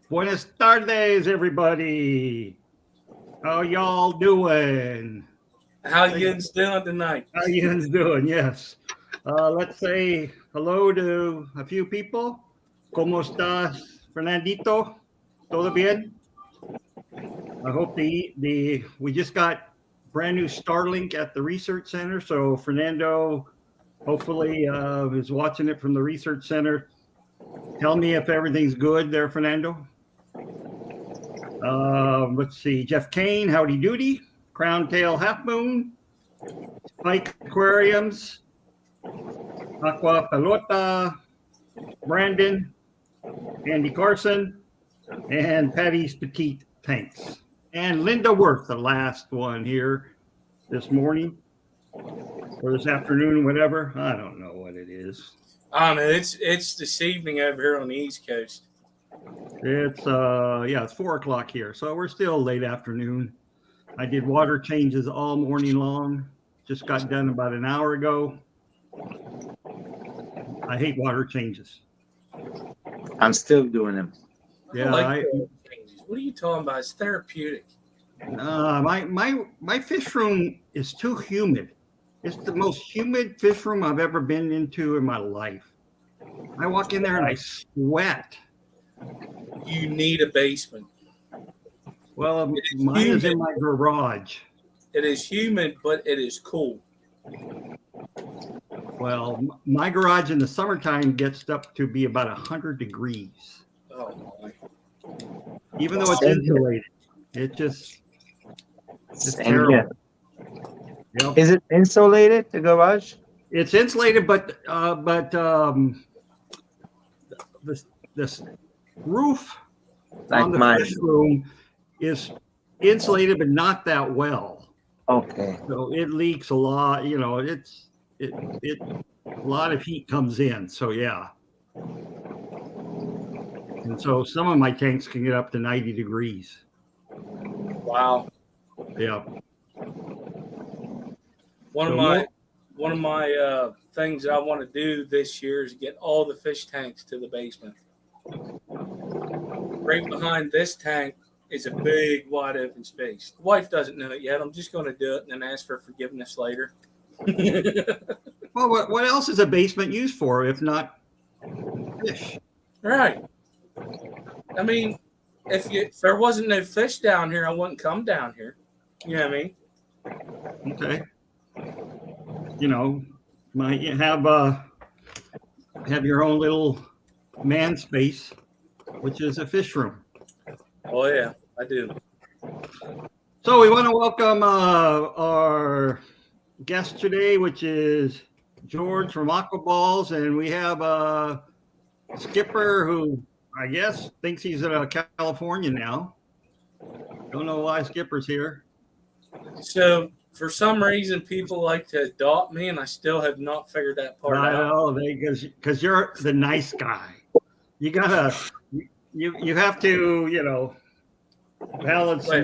Buenas tardes, everybody. How y'all doing? How yous doing tonight? How you guys doing? Yes. Let's say hello to a few people. ¿Cómo estás, Fernandito? ¿Todo bien? I hope the we just got brand new Starlink at the research center, so Fernando hopefully is watching it from the research center. Tell me if everything's good there, Fernando. Let's see. Jeff Kane, Howdy Doody, Crown Tail Half Moon, Spike Aquariums, Aqua Pelota, Brandon, Andy Carson, and Patty's Petite Tanks. And Linda Worth, the last one here this morning or this afternoon, whatever. I don't know what it is. I don't know. It's this evening over here on the East Coast. It's it's 4 o'clock here, so we're still late afternoon. I did water changes all morning long. Just got done about an hour ago. I hate water changes. I'm still doing them. Yeah, Changes. What are you talking about? It's therapeutic. my fish room is too humid. It's the most humid fish room I've ever been into in my life. I walk in there and I sweat. You need a basement. Well, mine is in my garage. It is humid, but it is cool. Well, my garage in the summertime gets up to be about 100 degrees. Oh my. Even though it's insulated. It's Same terrible. here. Yep. Is it insulated, the garage? It's insulated, but this roof Like on the mine. fish room is insulated, but not that well. Okay. So it leaks a lot. You know, it a lot of heat comes in. So yeah, and so some of my tanks can get up to 90 degrees. Wow. Yeah. One of my things that I want to do this year is get all the fish tanks to the basement. Right behind this tank is a big wide open space. The wife doesn't know it yet. I'm just going to do it and then ask for forgiveness later. Well, what else is a basement used for if not fish? Right. I mean, if there wasn't no fish down here, I wouldn't come down here. You know what I mean? Okay. You know, might you have your own little man space, which is a fish room. Oh yeah, I do. So we want to welcome our guest today, which is George from Aquaballs, and we have a skipper who I guess thinks he's in California now. Don't know why Skipper's here. So for some reason, people like to adopt me, and I still have not figured that part I out. know because you're the nice guy. You gotta you have to balance Wait.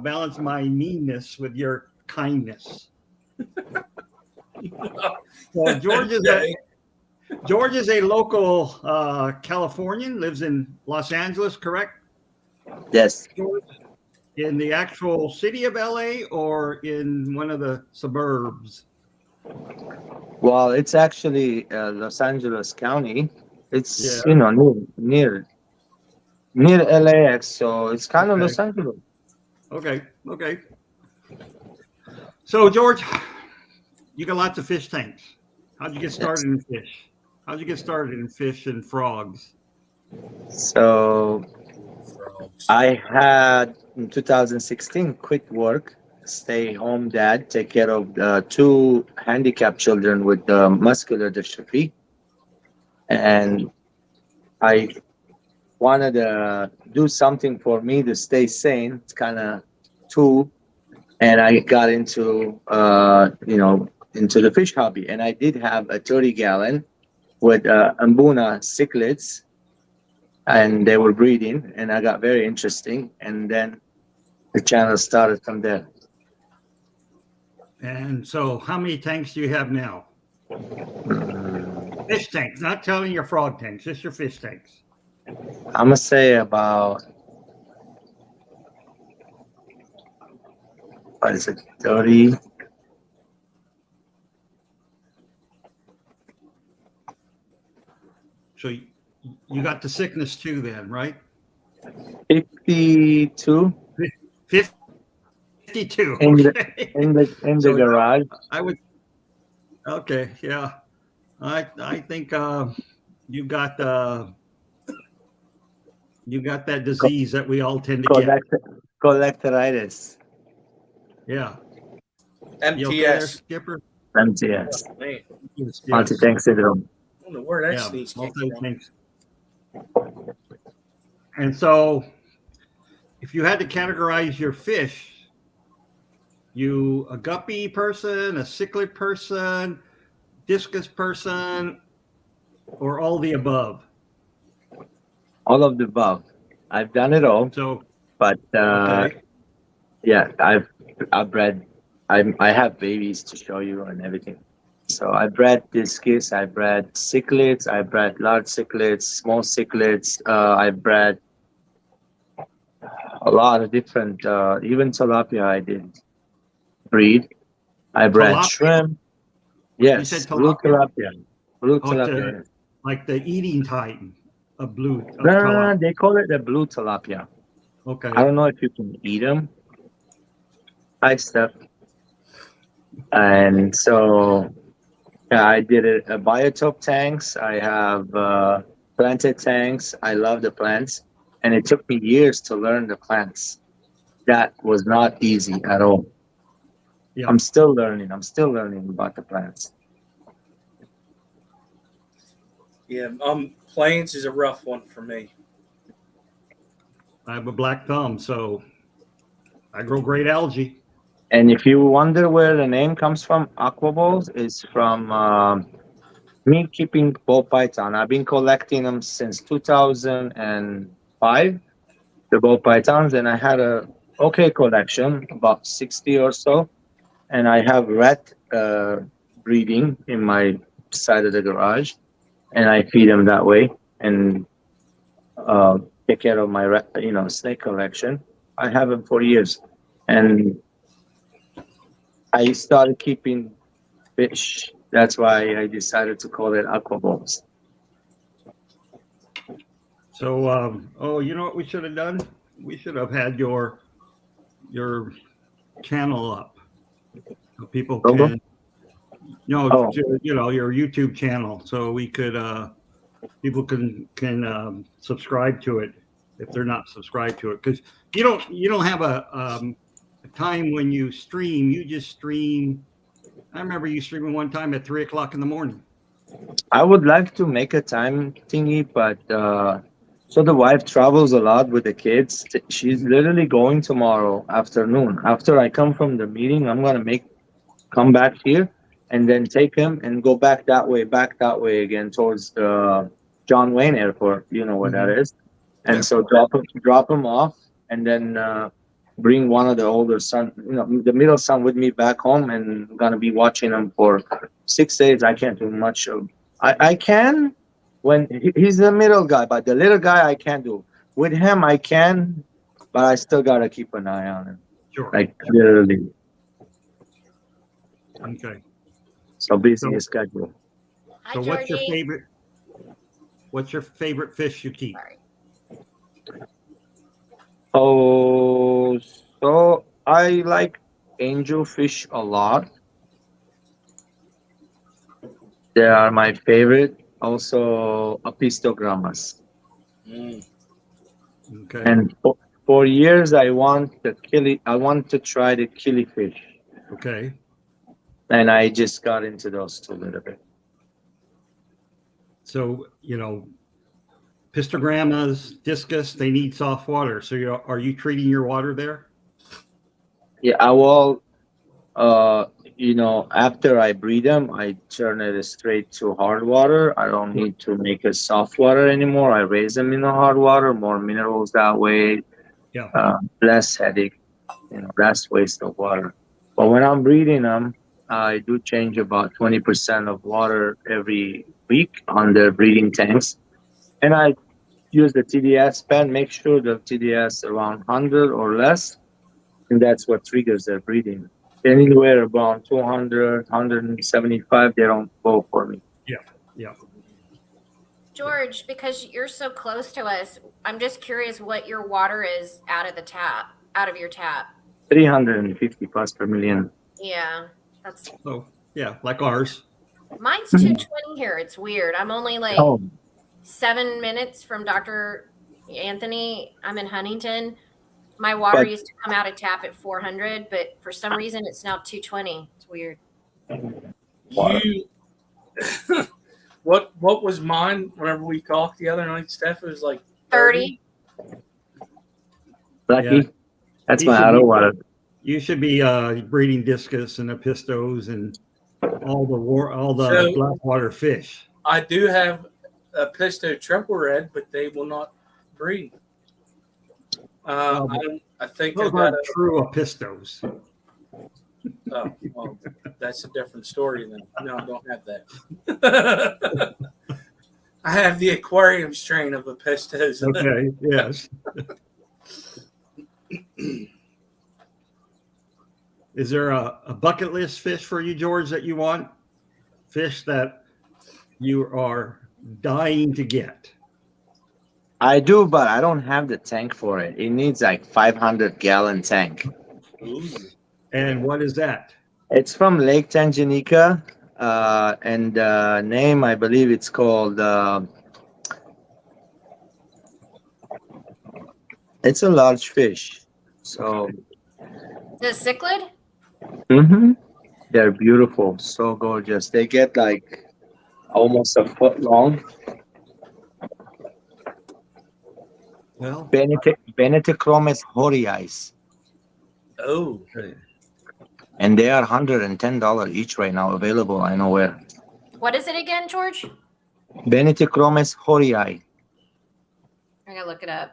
balance my meanness with your kindness. So George is a local Californian, lives in Los Angeles, correct? Yes. George? In the actual city of LA or in one of the suburbs? Well, it's actually Los Angeles County. It's Yeah. near LAX, so it's kind of Okay. Los Angeles. Okay. So George, you got lots of fish tanks. How'd you get started in fish? How'd you get started in fish and frogs? So I had in 2016 quit work, stay home dad, take care of two handicapped children with muscular dystrophy, and I wanted to do something for me to stay sane. It's kind of too, and I got into into the fish hobby, and I did have a 30-gallon with Ambuna cichlids, and they were breeding, and I got very interesting, and then the channel started from there. And so how many tanks do you have now? Fish tanks, not telling your frog tanks, just your fish tanks. I'm gonna say about, what is it, 30, So you got the sickness too, then, right? 52 52. in the Okay. in the So garage. I would. Okay. Yeah. I think you got you got that Co- disease that we all tend to get. collect collectoritis. Yeah. You okay there, MTS. Skipper? MTS. Man, Yes. Yes. Multi-tank syndrome. I don't know where that Yeah. sneeze came Multi from. things. And so, if you had to categorize your fish, you a guppy person, a cichlid person, discus person, or all the above. All of the above. I've done it all, So but okay. yeah, I've bred. I have babies to show you and everything. So I bred discus, I bred cichlids, I bred large cichlids, small cichlids. I bred a lot of different, even tilapia I did breed. I bred Tilapia. shrimp. You said Yes, blue tilapia? tilapia. Blue Oh, tilapia. like the eating type of blue No, of no, no, tilapia. they call it the blue tilapia. I Okay. don't know if you can eat them. Hi, Steph. And so yeah, I did a biotope tanks. I have planted tanks. I love the plants, and it took me years to learn the plants. That was not easy at all. Yeah. I'm still learning. I'm still learning about the plants. Yeah, plains is a rough one for me. I have a black thumb, so I grow great algae. And if you wonder where the name comes from, aquaballs is from me keeping ball python. I've been collecting them since 2005, the ball pythons, and I had a okay collection, about 60 or so. And I have rat breeding in my side of the garage, and I feed them that way and take care of my snake collection. I have them for years, and I started keeping fish. That's why I decided to call it aquaballs. So oh, you know what we should have done? We should have had your channel up so people Logo? can Oh. you know your YouTube channel, so we could people can subscribe to it if they're not subscribed to it, because you don't have a time when you stream. You just stream. I remember you streaming one time at 3:00 in the morning. I would like to make a time thingy, but so the wife travels a lot with the kids. She's literally going tomorrow afternoon. After I come from the meeting, I'm gonna come back here and then take him and go back that way again towards the John Wayne Airport. You know where that is. And Yeah. so drop him off, and then bring one of the older son, the middle son, with me back home, and I'm gonna be watching him for 6 days. I can't do much of. I can when he's the middle guy, but the little guy I can't do. With him I can, but I still gotta keep an eye on him, Sure. like literally. Okay. So busy schedule. Hi, So Georgie. what's your favorite fish you keep? Sorry. Oh, so I like angelfish a lot. They are my favorite. Also, apistogrammas. Mm. Okay. And for years, I want to try the killifish, Okay. and I just got into those two a little bit. So, pistogrammas, discus, they need soft water. So, are you treating your water there? Yeah, I will. After I breed them, I turn it straight to hard water. I don't need to make it soft water anymore. I raise them in the hard water, more minerals that way. Yeah. Less headache, less waste of water. But when I'm breeding them, I do change about 20% of water every week on the breeding tanks, and I use the TDS pen. Make sure the TDS around 100 or less, and that's what triggers their breeding. Anywhere around 200, 175, they don't go for me. Yeah. George, because you're so close to us, I'm just curious what your water is out of your tap. 350 parts per million. Yeah, that's So yeah, like ours. mine's 220 here. It's weird. I'm only like Oh, 7 minutes from Dr. Anthony. I'm in Huntington. My water But- used to come out of tap at 400, but for some reason it's now 220. It's weird. Water. You, what was mine whenever we talked the other night, Steph? It was like 30. lucky. Yeah. That's You my should auto be- water. You should be breeding discus and epistos and all the So- blackwater fish. I do have a Pisto triple red, but they will not breed. I think Those I've got aren't a, true epistos. oh, well, that's a different story then. No, I don't have that. I have the aquarium strain of Epistos. Okay, yes. Is there a bucket list fish for you, George, that you want? Fish that you are dying to get? I do, but I don't have the tank for it. It needs like 500-gallon tank. Ooh. And what is that? It's from Lake Tanganyika, and the name, I believe it's called, it's a large fish. So, The cichlid? they're beautiful, so gorgeous. They get like almost a foot long. Well, Benetichromis horii, Oh, and they are $110 each right now, available. I know where. What is it again, George? Benetichromis horii. I gotta look it up.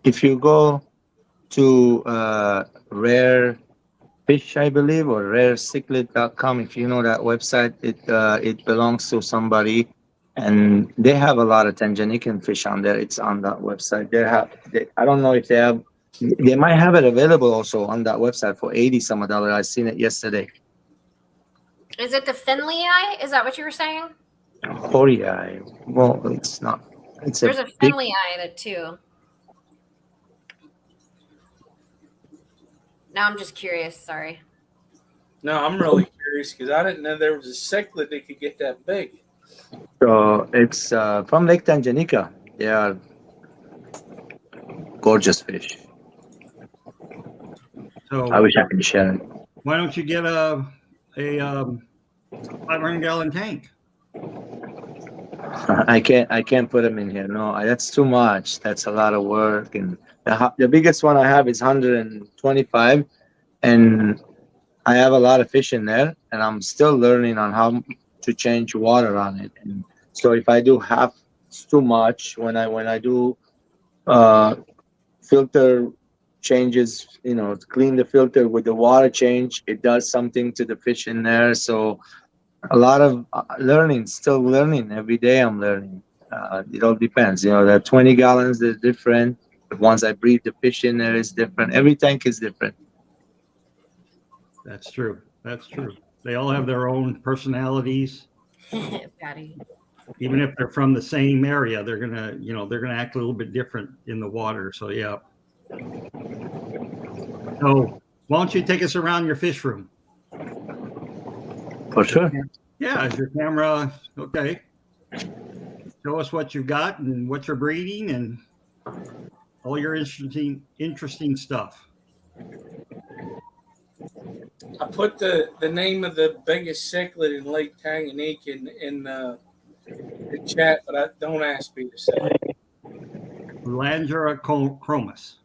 If you go to Rare Fish, I believe, or rarecichlid.com, if you know that website, it belongs to somebody, and they have a lot of Tanganyikan fish on there. It's on that website. I don't know if they might have it available also on that website for 80 some odd dollars. I seen it yesterday. Is it the Finley eye? Is that what you were saying? Horii. Well, it's not. It's There's a big. Finley eye that too. Now I'm just curious. Sorry. no, I'm really curious because I didn't know there was a cichlid that could get that big. So it's from Lake Tanganyika. They are gorgeous fish. so I wish I could share it. why don't you get a 500-gallon tank? I can't put them in here. No, that's too much. That's a lot of work. And the biggest one I have is 125, and I have a lot of fish in there, and I'm still learning on how to change water on it. And so if I do half, it's too much. When I do filter changes, to clean the filter with the water change, it does something to the fish in there. So a lot of learning, still learning. Every day I'm learning. It all depends. The 20 gallons is different. The ones I breed the fish in there is different. Every tank is different. That's true. That's true. They all have their own personalities. Patty. Even if they're from the same area, they're gonna act a little bit different in the water. So yeah. So why don't you take us around your fish room? For sure. Yeah, is your camera okay? Show us what you've got and what you're breeding and all your interesting stuff. I put the name of the biggest cichlid in Lake Tanganyika in the chat, but don't ask me to say it. Langera chromis.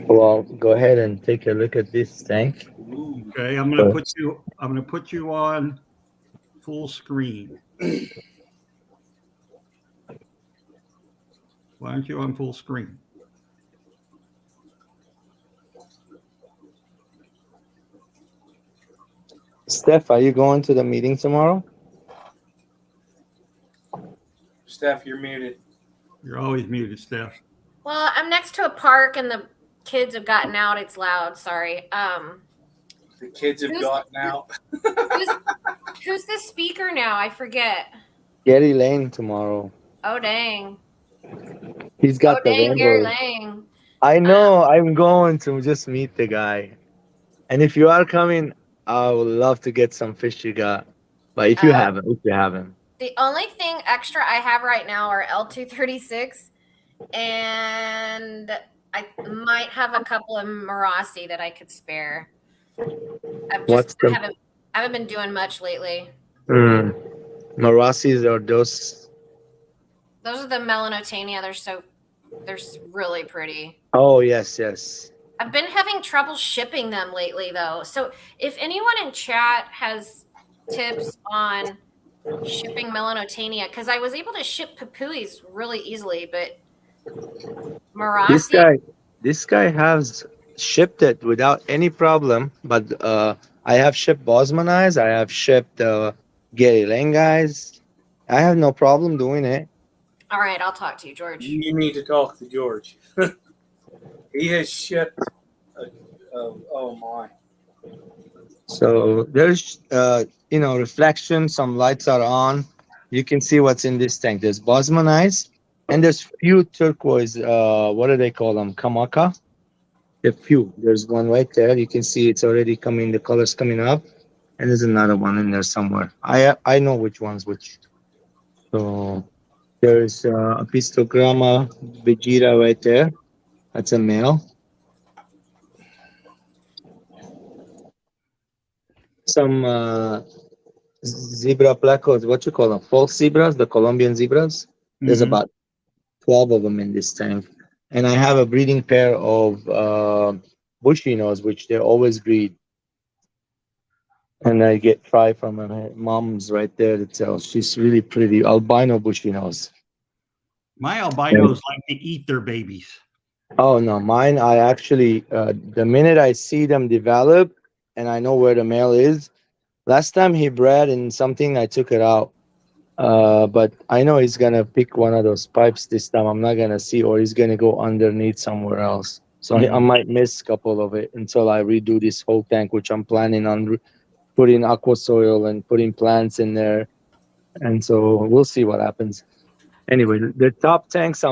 Well, go ahead and take a look at this tank. Ooh. Okay, I'm gonna put you on full screen. Why aren't you on full screen? Steph, are you going to the meeting tomorrow? Steph, you're muted. You're always muted, Steph. Well, I'm next to a park and the kids have gotten out. It's loud. Sorry. The kids have Who's- gotten out. Who's the speaker now? I forget. Gary Lane tomorrow. Oh dang. He's got Oh the dang, Gary rainbow. Lang. I know. I'm going to just meet the guy. And if you are coming, I would love to get some fish you got. But if you haven't. The only thing extra I have right now are L236, and I might have a couple of Marassi that I could spare. I haven't been doing much lately. Marassis are those. Those are the Melanotania. They're really pretty. Oh, yes. I've been having trouble shipping them lately, though. So if anyone in chat has tips on shipping Melanotania, because I was able to ship Papuis really easily, but Marassi. This guy has shipped it without any problem. But I have shipped Bosman eyes. I have shipped Gary Lang guys. I have no problem doing it. All right, I'll talk to you, George. You need to talk to George. He has shipped. Oh my. So there's reflection. Some lights are on. You can see what's in this tank. There's Bosman eyes, and there's few turquoise. What do they call them? Kamaka. A few. There's one right there. You can see it's already coming. The colors coming up, and there's another one in there somewhere. I know which one's which. So there's a Pistogramma Vegeta right there. That's a male. Some zebra placos, what you call them? False zebras, the Colombian zebras. There's Mhm. about 12 of them in this tank. And I have a breeding pair of bushy nose, which they always breed. And I get Tri from my mom's right there to tell. She's really pretty, albino bushy nose. My albinos like to eat their babies. Oh no, mine, I actually, the minute I see them develop and I know where the male is, last time he bred in something, I took it out. But I know he's gonna pick one of those pipes this time. I'm not gonna see, or he's gonna go underneath somewhere else. So I might miss a couple of it until I redo this whole tank, which I'm planning on putting aqua soil and putting plants in there. And so we'll see what happens. Anyway, the top tanks,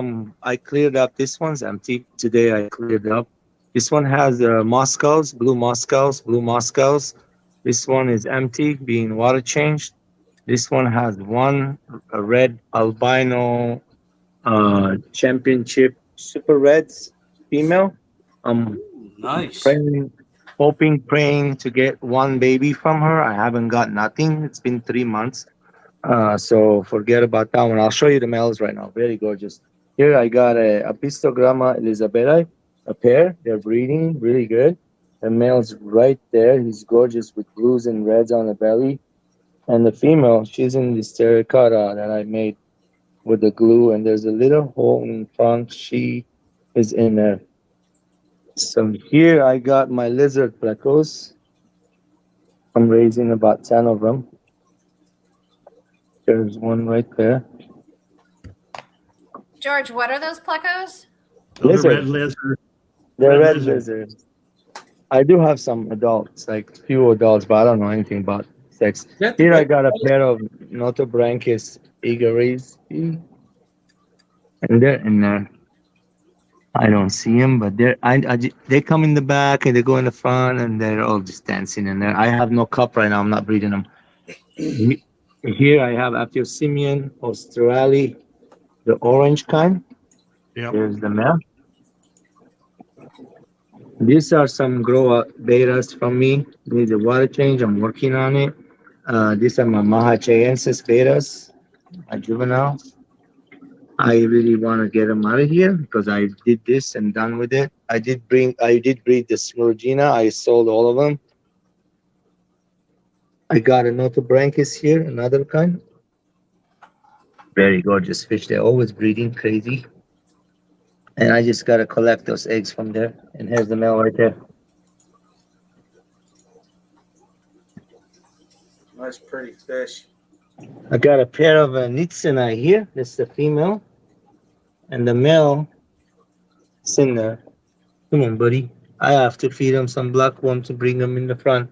I cleared up. This one's empty. Today I cleared up. This one has Moscows, blue Moscows. This one is empty, being water changed. This one has one red albino championship super reds female. Nice. Praying to get one baby from her. I haven't got nothing. It's been 3 months. So forget about that one. I'll show you the males right now. Very gorgeous. Here I got a Pistogramma Elizabethae, a pair. They're breeding really good. The male's right there. He's gorgeous with blues and reds on the belly. And the female, she's in this terracotta that I made with the glue. And there's a little hole in front. She is in there. So here I got my lizard plecos. I'm raising about 10 of them. There's one right there. George, what are those plecos? Those are red Lizard. lizard. They're Red red lizard. lizards. I do have some adults, like few adults, but I don't know anything about sex. Here I got a pair of Notobranchus igaris. And they're in there. I don't see them, but they come in the back and they go in the front and they're all just dancing in there. I have no cup right now. I'm not breeding them. Here I have Aphyosemion australi, the orange kind. Yep. Here's the male. These are some grow up betas from me. Need a water change. I'm working on it. These are my Mahachaensis betas, my juveniles. I really want to get them out of here because I did this and done with it. I did breed the Smurgina. I sold all of them. I got a Notobranchus here, another kind. Very gorgeous fish. They're always breeding crazy. And I just got to collect those eggs from there. And here's the male right there. Nice, pretty fish. I got a pair of Nitsuna here. This is the female. And the male is in there. Come on, buddy. I have to feed him some black worm to bring them in the front.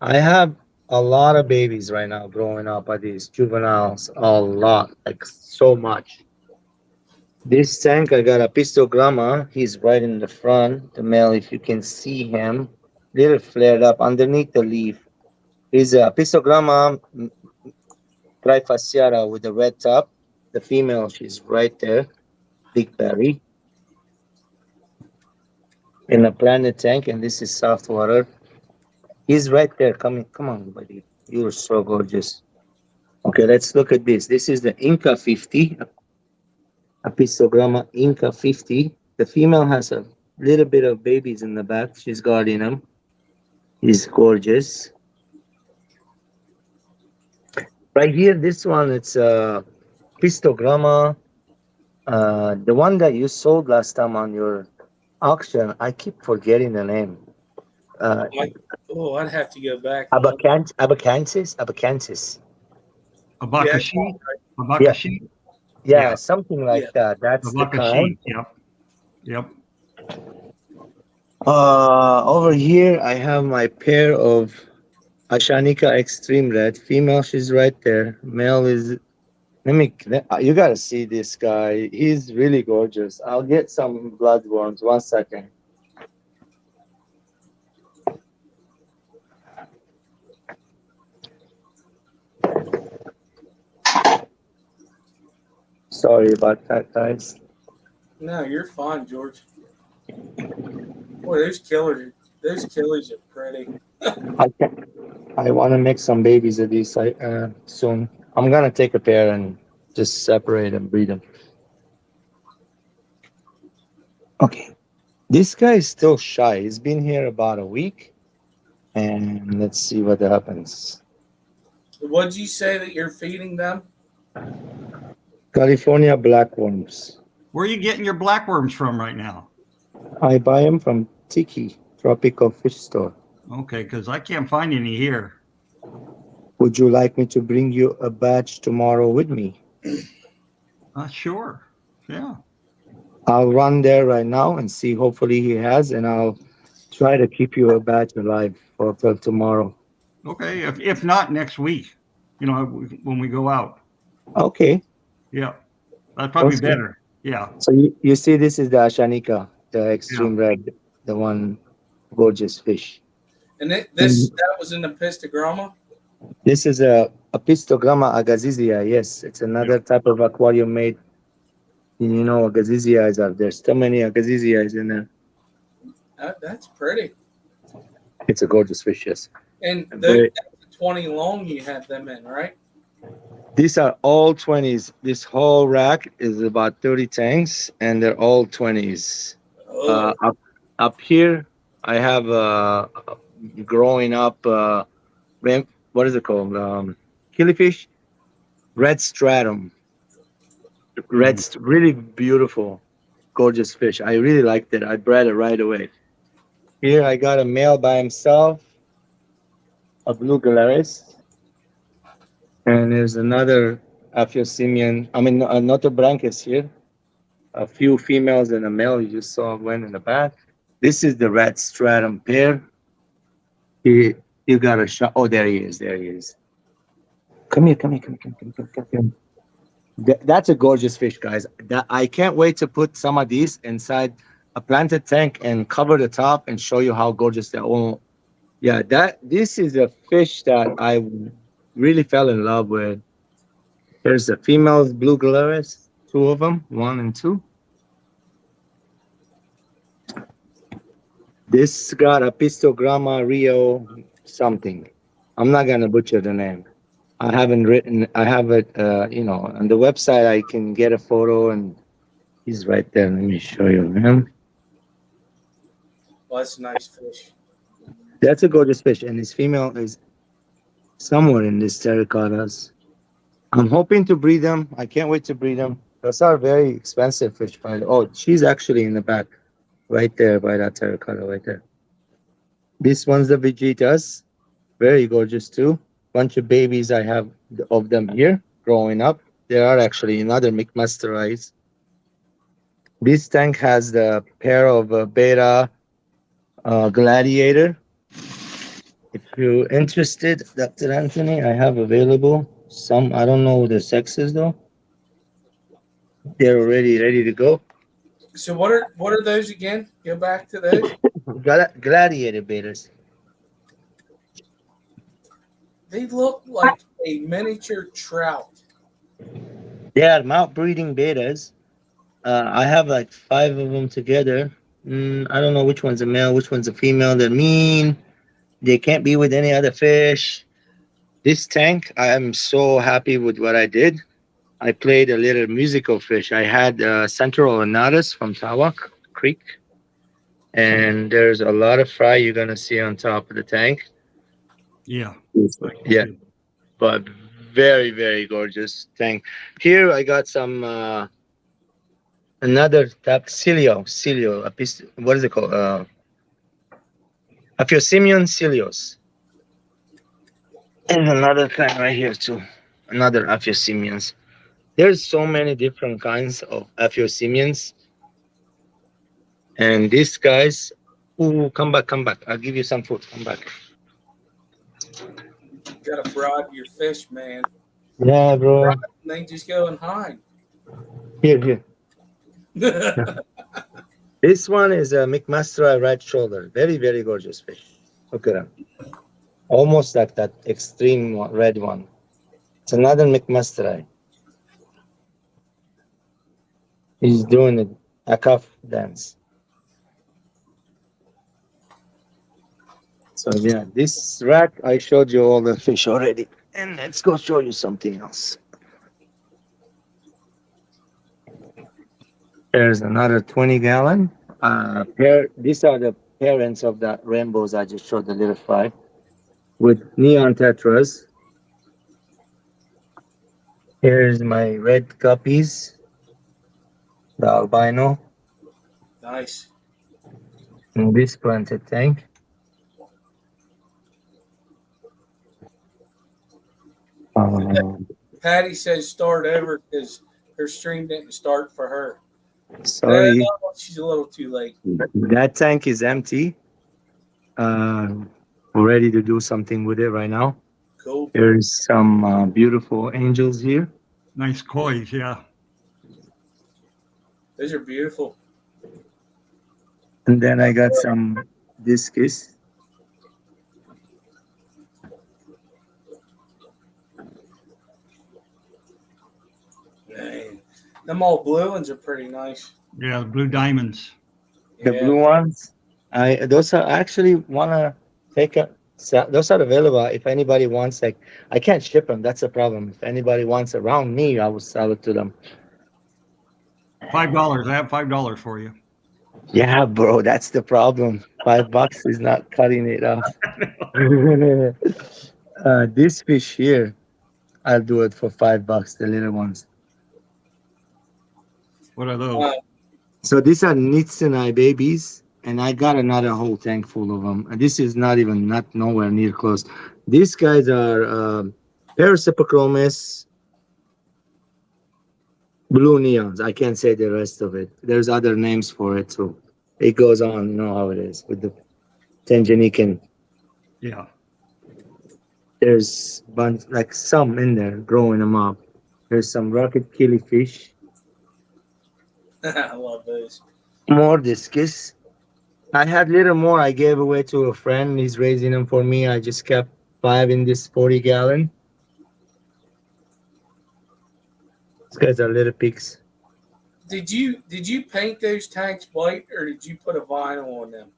I have a lot of babies right now growing up at these juveniles. A lot. Like so much. This tank, I got a pistogramma. He's right in the front. The male, if you can see him, little flared up underneath the leaf. He's a pistogramma trifasciata with the red top. The female, she's right there. Big berry. In a planet tank, and this is soft water. He's right there. Come on, buddy. You're so gorgeous. Okay, let's look at this. This is the Inca 50. A pistogramma Inca 50. The female has a little bit of babies in the back. She's guarding them. He's gorgeous. Right here, this one, it's a pistogramma. The one that you sold last time on your auction, I keep forgetting the name. I'd have to go back. Abacansis? Abakashi? Abakashi? Yeah, Yeah. something like that. That's the kind. Abakashi. Yep. Over here, I have my pair of Ashanika Extreme Red. Female, she's right there. Male is... you gotta see this guy. He's really gorgeous. I'll get some bloodworms. 1 second. Sorry about that, guys. No, you're fine, George. Boy, those killers are pretty. I want to make some babies of these soon. I'm gonna take a pair and just separate and breed them. Okay, this guy is still shy. He's been here about a week, and let's see what happens. What'd you say that you're feeding them? California blackworms. Where are you getting your blackworms from right now? I buy them from Tiki Tropical Fish Store. Okay, because I can't find any here. Would you like me to bring you a batch tomorrow with me? Sure. Yeah. I'll run there right now and see. Hopefully he has, and I'll try to keep you a batch alive for till tomorrow. Okay. If not next week, when we go out. Okay. Yeah. That's probably That's good. better. Yeah. So you see, this is the Ashanika, the extreme red, the one gorgeous fish. And that was in the pistogramma? This is a Pistogramma agazizia. Yes, it's another type of aquarium made. Agazizia is out there. So many agazizia in there. That's pretty. It's a gorgeous fish, yes. And that's the 20 long you have them in, right? These are all 20s. This whole rack is about 30 tanks, and they're all 20s. Oh. Up here, I have growing up, what is it called? Killifish, red stratum. Really beautiful, gorgeous fish. I really liked it. I bred it right away. Here I got a male by himself, a blue Galaris. And there's another Aphyosemian, Notobranchus here. A few females and a male. You just saw one in the back. This is the red stratum pair. You got a shot. Oh, there he is. Come here. That's a gorgeous fish, guys. I can't wait to put some of these inside a planted tank and cover the top and show you how gorgeous they're all. Yeah, this is a fish that I really fell in love with. There's the females, blue Galaris, 2 of them, 1 and 2. This got a Pistogramma Rio something. I'm not gonna butcher the name. I have it, on the website. I can get a photo, and he's right there. Let me show you him. Well, that's a nice fish. That's a gorgeous fish, and his female is somewhere in these terracottas. I'm hoping to breed them. I can't wait to breed them. Those are very expensive fish. She's actually in the back, right there by that terracotta right there. This one's the Vegetas, very gorgeous too. Bunch of babies I have of them here. growing up. There are actually another McMaster eyes. This tank has the pair of beta gladiator. If you're interested, Dr. Anthony, I have available some. I don't know the sexes though. They're already ready to go. So what are those again? Go back to those. Gladiator betas. They look like a miniature trout. They are mount breeding betas. I have like 5 of them together. I don't know which one's a male, which one's a female. They're mean. They can't be with any other fish. This tank, I am so happy with what I did. I played a little musical fish. I had Central Anatus from Tawak Creek. And there's a lot of fry you're going to see on top of the tank. Yeah. Yeah. But very, very gorgeous tank. Here I got some another type Cilio, what is it called? Aphyosemion cilios. And another thing right here too. Another Aphyosemions. There's so many different kinds of Aphyosemions. And these guys, ooh, come back. I'll give you some food. Come back. You gotta bribe your fish, man. Yeah, bro. They just go and hide. Here. This one is a McMaster right shoulder. Very, very gorgeous fish. Look at him. Almost like that extreme red one. It's another McMaster. He's doing a cuff dance. So yeah, this rack, I showed you all the fish already. And let's go show you something else. There's another 20-gallon. These are the parents of the rainbows I just showed, the little fry, with neon tetras. Here's my red guppies, the albino, Nice. in this planted tank. Patty says start over because her stream didn't start for her. Sorry, No, she's a little too late. that tank is empty. We're ready to do something with it right now. Cool. There's some beautiful angels here. Nice koi's, yeah. Those are beautiful. And then I got some discus. Man, them all blue ones are pretty nice. Yeah, the blue diamonds. The blue ones, those are actually wanna take a. Those are available if anybody wants. Like, I can't ship them. That's the problem. If anybody wants around me, I will sell it to them. $5. I have $5 for you. Yeah, bro, that's the problem. $5 is not cutting it off. This fish here, I'll do it for $5. The little ones. What are those? So these are Nitsanai babies, and I got another whole tank full of them. And this is not nowhere near close. These guys are Parasipochromis blue neons. I can't say the rest of it. There's other names for it too. It goes on, you know how it is with the Tanjanican. Yeah. There's like some in there growing them up. There's some rocket killifish. I love those. More discus. I had little more I gave away to a friend. He's raising them for me. I just kept 5 in this 40-gallon. These guys are little pigs. Did you paint those tanks white or did you put a vinyl on them?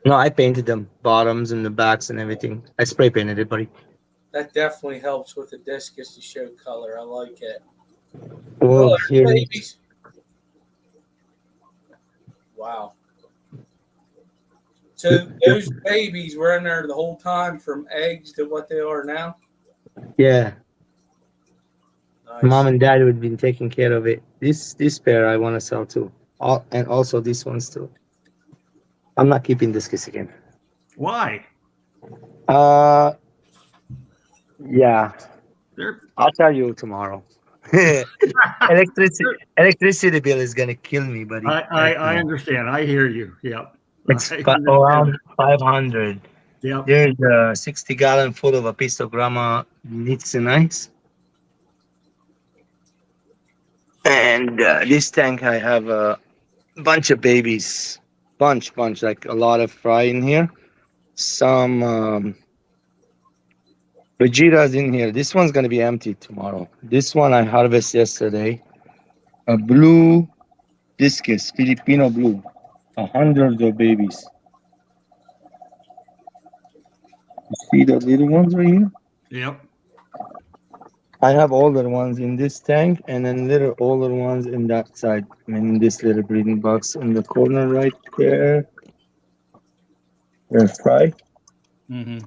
No, I painted them, bottoms and the backs and everything. I spray painted it, buddy. That definitely helps with the discus to show color. I like it. Oh, Oh, here. babies. Wow. So those babies were in there the whole time from eggs to what they are now? Yeah, Nice. mom and dad would be taking care of it. This pair I want to sell too. And also these ones too. I'm not keeping discus again. Why? Yeah. They're I'll tell you tomorrow. Electricity bill is gonna kill me, buddy. I understand. I hear you. Yep. It's I understand around that. 500. Yep. There's a 60 gallon full of a piece of grandma needs and ice. And this tank, I have a bunch of babies. Bunch, like a lot of fry in here. Some Vegetas in here. This one's going to be empty tomorrow. This one I harvested yesterday. A blue discus, Filipino blue. 100 of babies. You see the little ones right here? Yep. I have older ones in this tank and then little older ones in that side. I mean, this little breeding box in the corner right there. There's fry. Mm-hmm.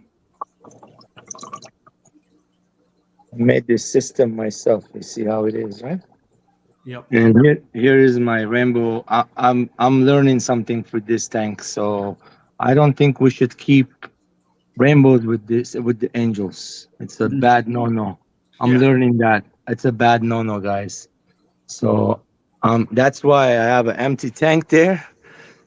I made this system myself. You see how it is, right? Yep. And here is my rainbow. I'm learning something for this tank, so I don't think we should keep rainbows with the angels. It's a bad no. I'm learning that it's a bad no, guys. So that's why I have an empty tank there.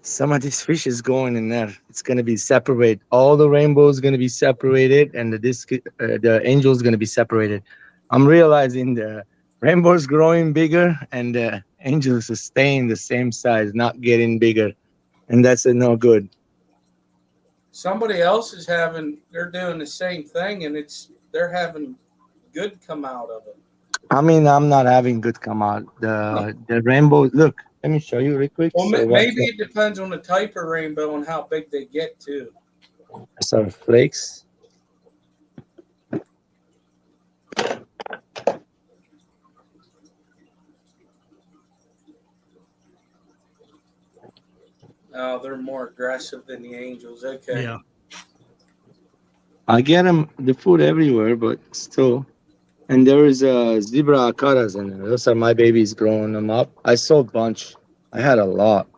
Some of these fish is going in there. It's gonna be separate. All the rainbows gonna be separated, and the angel is gonna be separated. I'm realizing the rainbow's growing bigger, and the angels are staying the same size, not getting bigger, and that's a no good. Somebody else is they're doing the same thing, and they're having good come out of it. I mean, I'm not having good come out. The rainbow. Look, let me show you real quick. Well, So maybe it depends on the type of rainbow and how big they get too. some flakes. Oh, they're more aggressive than the angels. Okay. Yeah. I get them the food everywhere, but still. And there is zebra acaras in there. Those are my babies growing them up. I sold a bunch. I had a lot.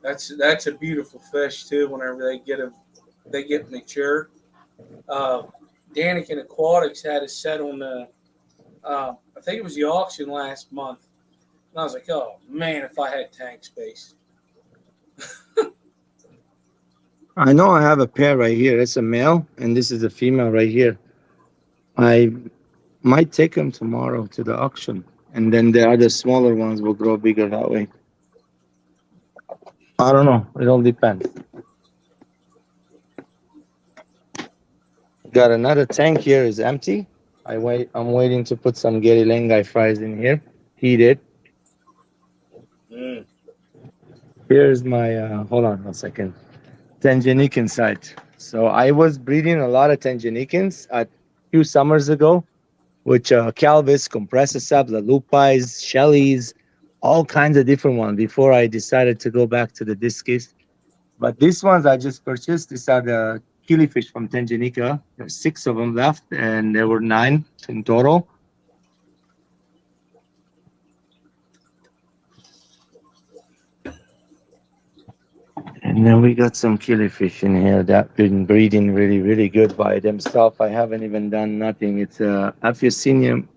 That's a beautiful fish too. Whenever they get mature. Daniken Aquatics had a set on the. I think it was the auction last month, and I was like, "Oh man, if I had tank space." I know I have a pair right here. It's a male, and this is a female right here. I might take them tomorrow to the auction, and then the other smaller ones will grow bigger that way. I don't know. It all depends. Got another tank here is empty. I'm waiting to put some Gary Lengai fries in here. Heated. Here's my hold on a second. Tanganykan site. So I was breeding a lot of Tanganykans a few summers ago, which Calvis, Compressor Sub, La Lupais, Shelleys, all kinds of different ones before I decided to go back to the discus. But these ones I just purchased. These are the killifish from Tanganyika. There's 6 of them left, and there were 9 in total. And then we got some killifish in here that been breeding really, really good by themselves. I haven't even done nothing. It's a Aphyosemion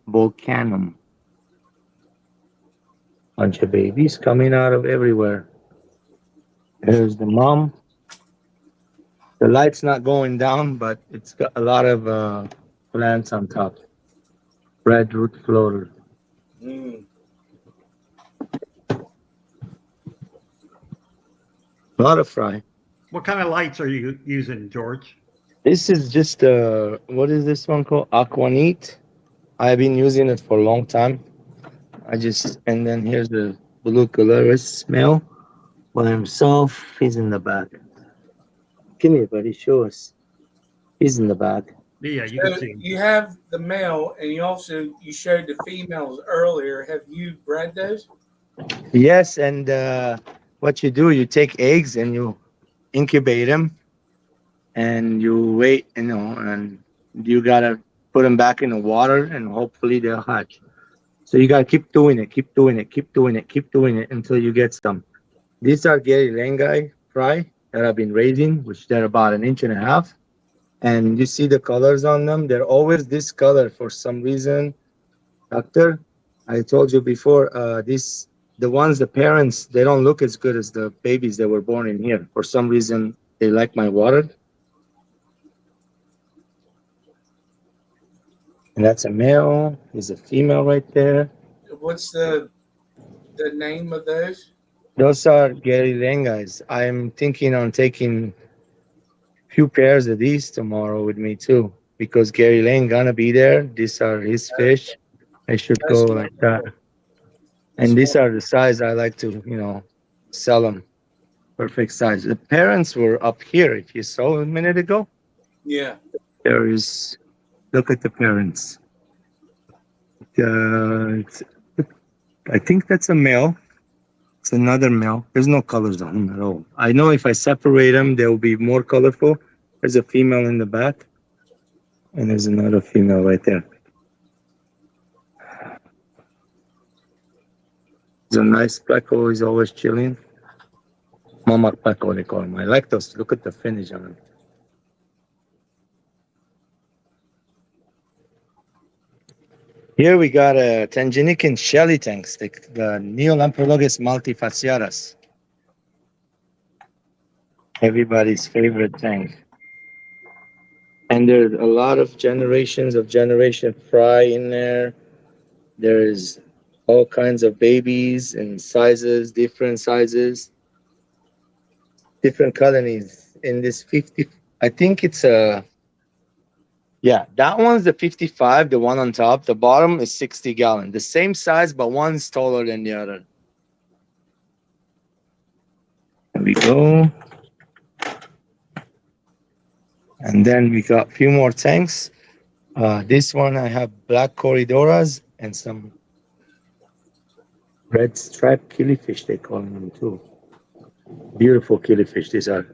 volcanum. Bunch of babies coming out of everywhere. There's the mom. The light's not going down, but it's got a lot of plants on top. Red root floater. A lot of fry. What kind of lights are you using, George? This is just what is this one called? Aquanite. I've been using it for a long time. And then here's the blue Coloris male by himself. He's in the back. Come here, buddy. Show us. He's in the back. Yeah, you can So see. you have the male, and you showed the females earlier. Have you bred those? Yes, and what you do, you take eggs and you incubate them, and you wait, and you gotta put them back in the water, and hopefully they'll hatch. So you gotta keep doing it until you get some. These are Gary Lengai fry that I've been raising, which they're about 1.5 inches. And you see the colors on them. They're always this color for some reason. Doctor, I told you before, the ones, the parents, they don't look as good as the babies that were born in here. For some reason, they like my water. And that's a male. There's a female right there. What's the name of those? Those are Gary Lengas. I'm thinking on taking few pairs of these tomorrow with me too, because Gary Lane gonna be there. These are his fish. I should go like that. And these are the size I like to, sell them. Perfect size. The parents were up here. If you saw a minute ago, Yeah. there is. Look at the parents. I think that's a male. It's another male. There's no colors on them at all. I know if I separate them, they will be more colorful. There's a female in the back, and there's another female right there. There's a nice pleco. He's always chilling. Mama pleco, they call him. I like those. Look at the finish on them. Here we got a Tanganyika shelly tanks, the Neolamprologus multifasciatus. Everybody's favorite tank. And there's a lot of generations of Generation Fry in there. There's all kinds of babies and sizes, different colonies in this 50. I think it's a. Yeah, that one's the 55, the one on top. The bottom is 60 gallon. The same size, but one's taller than the other. There we go. And then we got a few more tanks. This one I have black corridoras and some red striped killifish, they call them too. Beautiful killifish these are.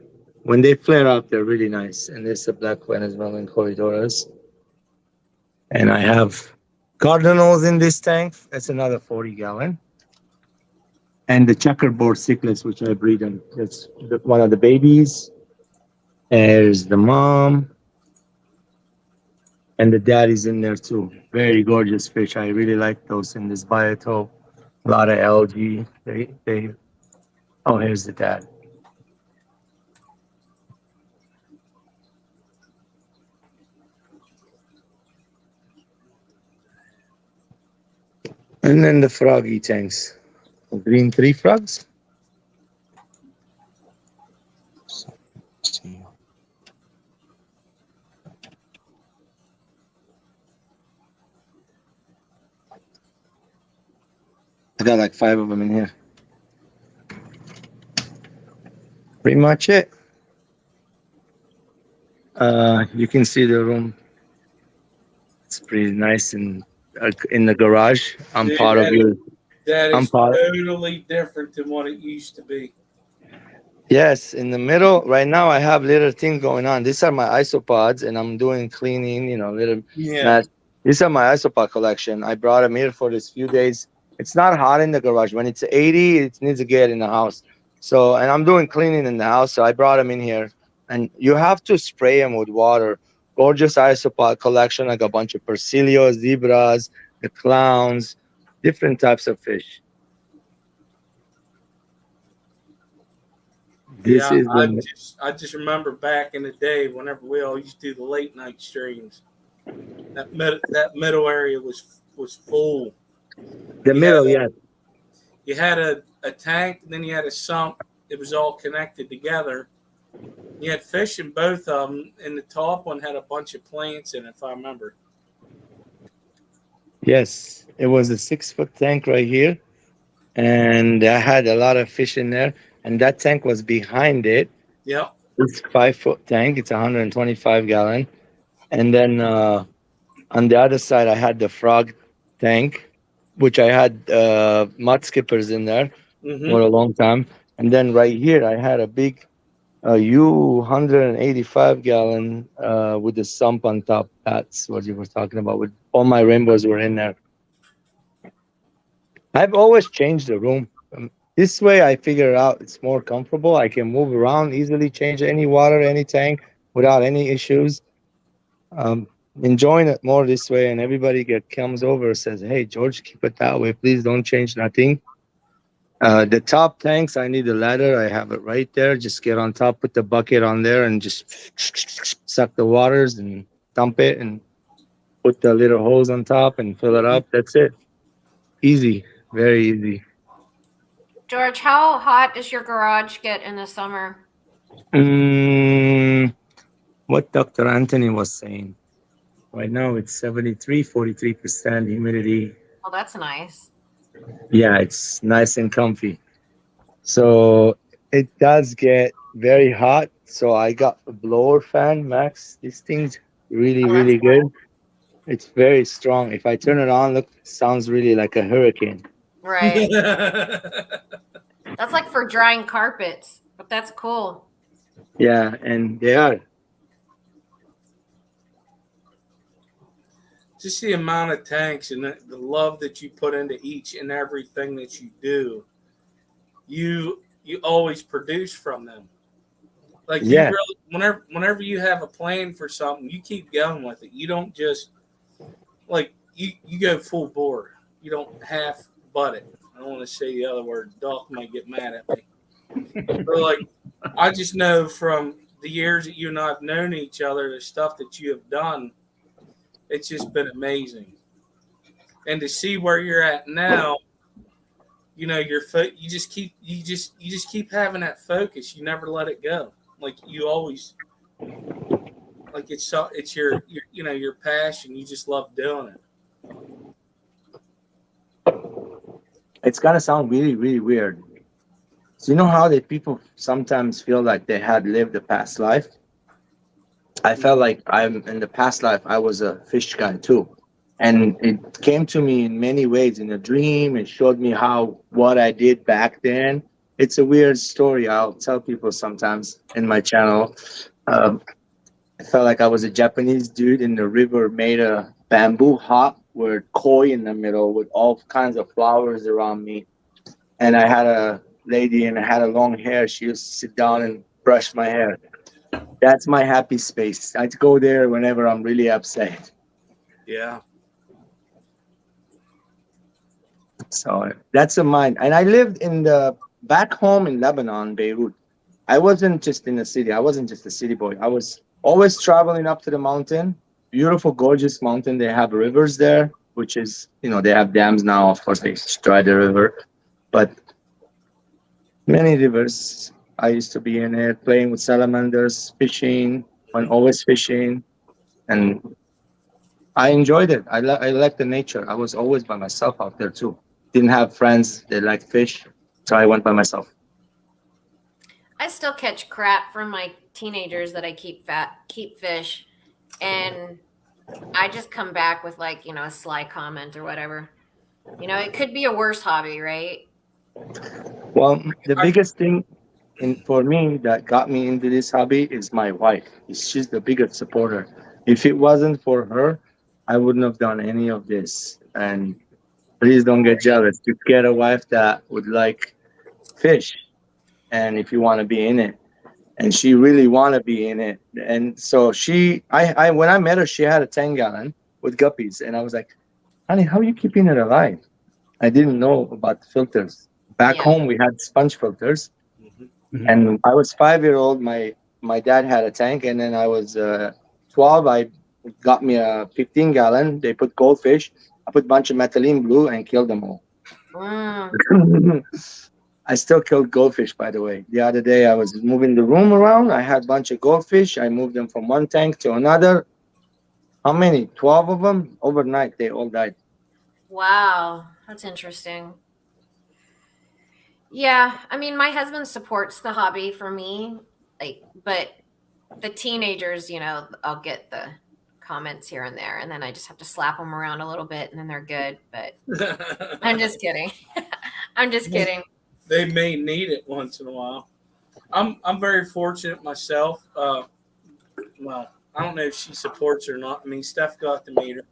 When they flare up, they're really nice. And there's a black one as well in corridoras. And I have cardinals in this tank. That's another 40 gallon. And the checkerboard cichlids, which I breed them. That's one of the babies. There's the mom. And the daddy's in there too. Very gorgeous fish. I really like those in this biotope. A lot of algae. Oh, here's the dad. And then the froggy tanks. Green tree frogs. I got like 5 of them in here. Pretty much it. You can see the room. It's pretty nice and in the garage. I'm Dude, part of you. That I'm is part- totally different than what it used to be. Yes, in the middle, right now I have little thing going on. These are my isopods and I'm doing cleaning, little Yeah. mess. These are my isopod collection. I brought them here for this few days. It's not hot in the garage. When it's 80, it needs to get in the house. So, and I'm doing cleaning in the house, so I brought them in here. And you have to spray them with water. Gorgeous isopod collection, like a bunch of Persilios, zebras, the clowns, different types of fish. This is I just remember back in the day whenever we all used to do the late night streams. That middle area was full. the middle, yeah. You had a tank, then you had a sump. It was all connected together. You had fish in both of them, and the top one had a bunch of plants in it, if I remember. Yes, it was a 6-foot tank right here, and I had a lot of fish in there. And that tank was behind it. Yep. It's 5-foot tank. It's 125 gallon. And then on the other side, I had the frog tank, which I had mud skippers in there for a long time. And then right here, I had a big U185 gallon with the sump on top. That's what you were talking about. With all my rainbows were in there. I've always changed the room. This way, I figure out it's more comfortable. I can move around easily, change any water, any tank without any issues. enjoying it more this way, and everybody comes over says, "Hey, George, keep it that way. Please don't change nothing." The top tanks, I need a ladder. I have it right there. Just get on top, put the bucket on there, and just suck the waters and dump it, and put the little hose on top and fill it up. That's it. Easy, very easy. George, how hot does your garage get in the summer? What Dr. Anthony was saying. Right now it's 73, 43% humidity. Oh, that's nice. Yeah, it's nice and comfy. So it does get very hot. So I got a blower fan, Max. This thing's really, Oh, really that's good. It's very strong. If I turn it on, look, it sounds really like a hurricane. Right. That's like for drying carpets, but that's cool. Yeah, and they are. Just the amount of tanks and the love that you put into each and everything that you do, you always produce from them. Like Yeah. you really, whenever you have a plan for something, you keep going with it. You don't just like you go full bore. You don't half butt it. I don't want to say the other word. Doc might get mad at me. But like I just know from the years that you and I have known each other, the stuff that you have done, it's just been amazing. And to see where you're at now, you know, you just keep having that focus. You never let it go. Like you always, like it's your you know your passion. You just love doing it. It's gonna sound really, really weird. So you know how that people sometimes feel like they had lived a past life? I felt like I'm in the past life I was a fish guy too. And it came to me in many ways in a dream. It showed me what I did back then. It's a weird story. I'll tell people sometimes in my channel. I felt like I was a Japanese dude in the river, made a bamboo hut with koi in the middle with all kinds of flowers around me. And I had a lady and I had a long hair. She used to sit down and brush my hair. That's my happy space. I'd go there whenever I'm really upset. Yeah. So that's a mind. And I lived back home in Lebanon, Beirut. I wasn't just in the city. I wasn't just a city boy. I was always traveling up to the mountain. Beautiful, gorgeous mountain. They have rivers there, which is, they have dams now. Of course, they dry the river. But many rivers. I used to be in it, playing with salamanders, fishing, and always fishing. And I enjoyed it. I like the nature. I was always by myself out there too. Didn't have friends that liked fish, so I went by myself. I still catch crap from my teenagers that I keep fish, and I just come back with a sly comment or whatever. It could be a worse hobby, right? Well, the biggest thing for me that got me into this hobby is my wife. She's the biggest supporter. If it wasn't for her, I wouldn't have done any of this. And please don't get jealous. You get a wife that would like fish, and if you want to be in it, and she really want to be in it. And so I when I met her, she had a 10-gallon with guppies, and I was like, honey, how are you keeping it alive? I didn't know about the filters. Back home, we had sponge filters. Mm-hmm. And I was 5-year-old. My dad had a tank, and then I was 12. I got me a 15-gallon. They put goldfish. I put a bunch of methylene blue and killed them all. I still killed goldfish, by the way. The other day, I was moving the room around. I had a bunch of goldfish. I moved them from one tank to another. How many? 12 of them? Overnight, they all died. Wow, that's interesting. Yeah, I mean, my husband supports the hobby for me, but the teenagers, I'll get the comments here and there, and then I just have to slap them around a little bit, and then they're good. But I'm just kidding. I'm just kidding. They may need it once in a while. I'm very fortunate myself. Well, I don't know if she supports or not. I mean, Steph got to meet her.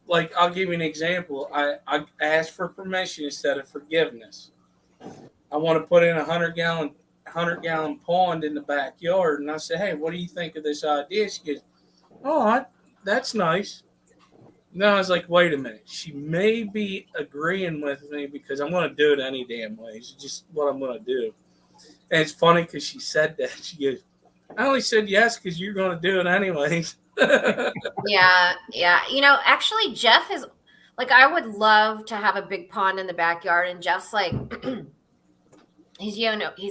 I'll give you an example. I asked for permission instead of forgiveness. I want to put in a 100 100-gallon pond in the backyard. And I said, hey, what do you think of this idea? She goes, oh, that's nice. No, I was like, wait a minute. She may be agreeing with me because I'm going to do it any damn way. It's just what I'm going to do. And it's funny because she said that. She goes, I only said yes because you're going to do it anyways. Yeah. You know, actually, Jeff is like, I would love to have a big pond in the backyard. And Jeff's like, he's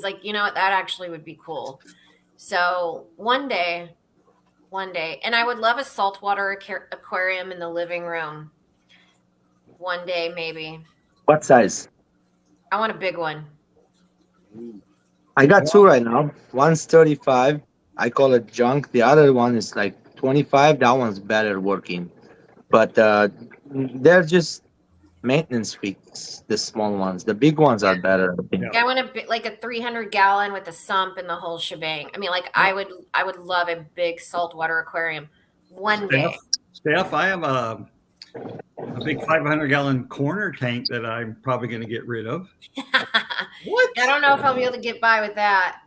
like, you know what? That actually would be cool. So one day, and I would love a saltwater aquarium in the living room. One day, maybe. What size? I want a big one. I got two right now. One's 35. I call it junk. The other one is like 25. That one's better working. But they're just maintenance fees, the small ones. The big ones are better. I think. Yeah, I want like a 300-gallon with a sump and the whole shebang. I mean, like I would love a big saltwater aquarium one day. Steph, I have a big 500-gallon corner tank that I'm probably going to get rid of. What? I don't know if I'll be able to get by with that.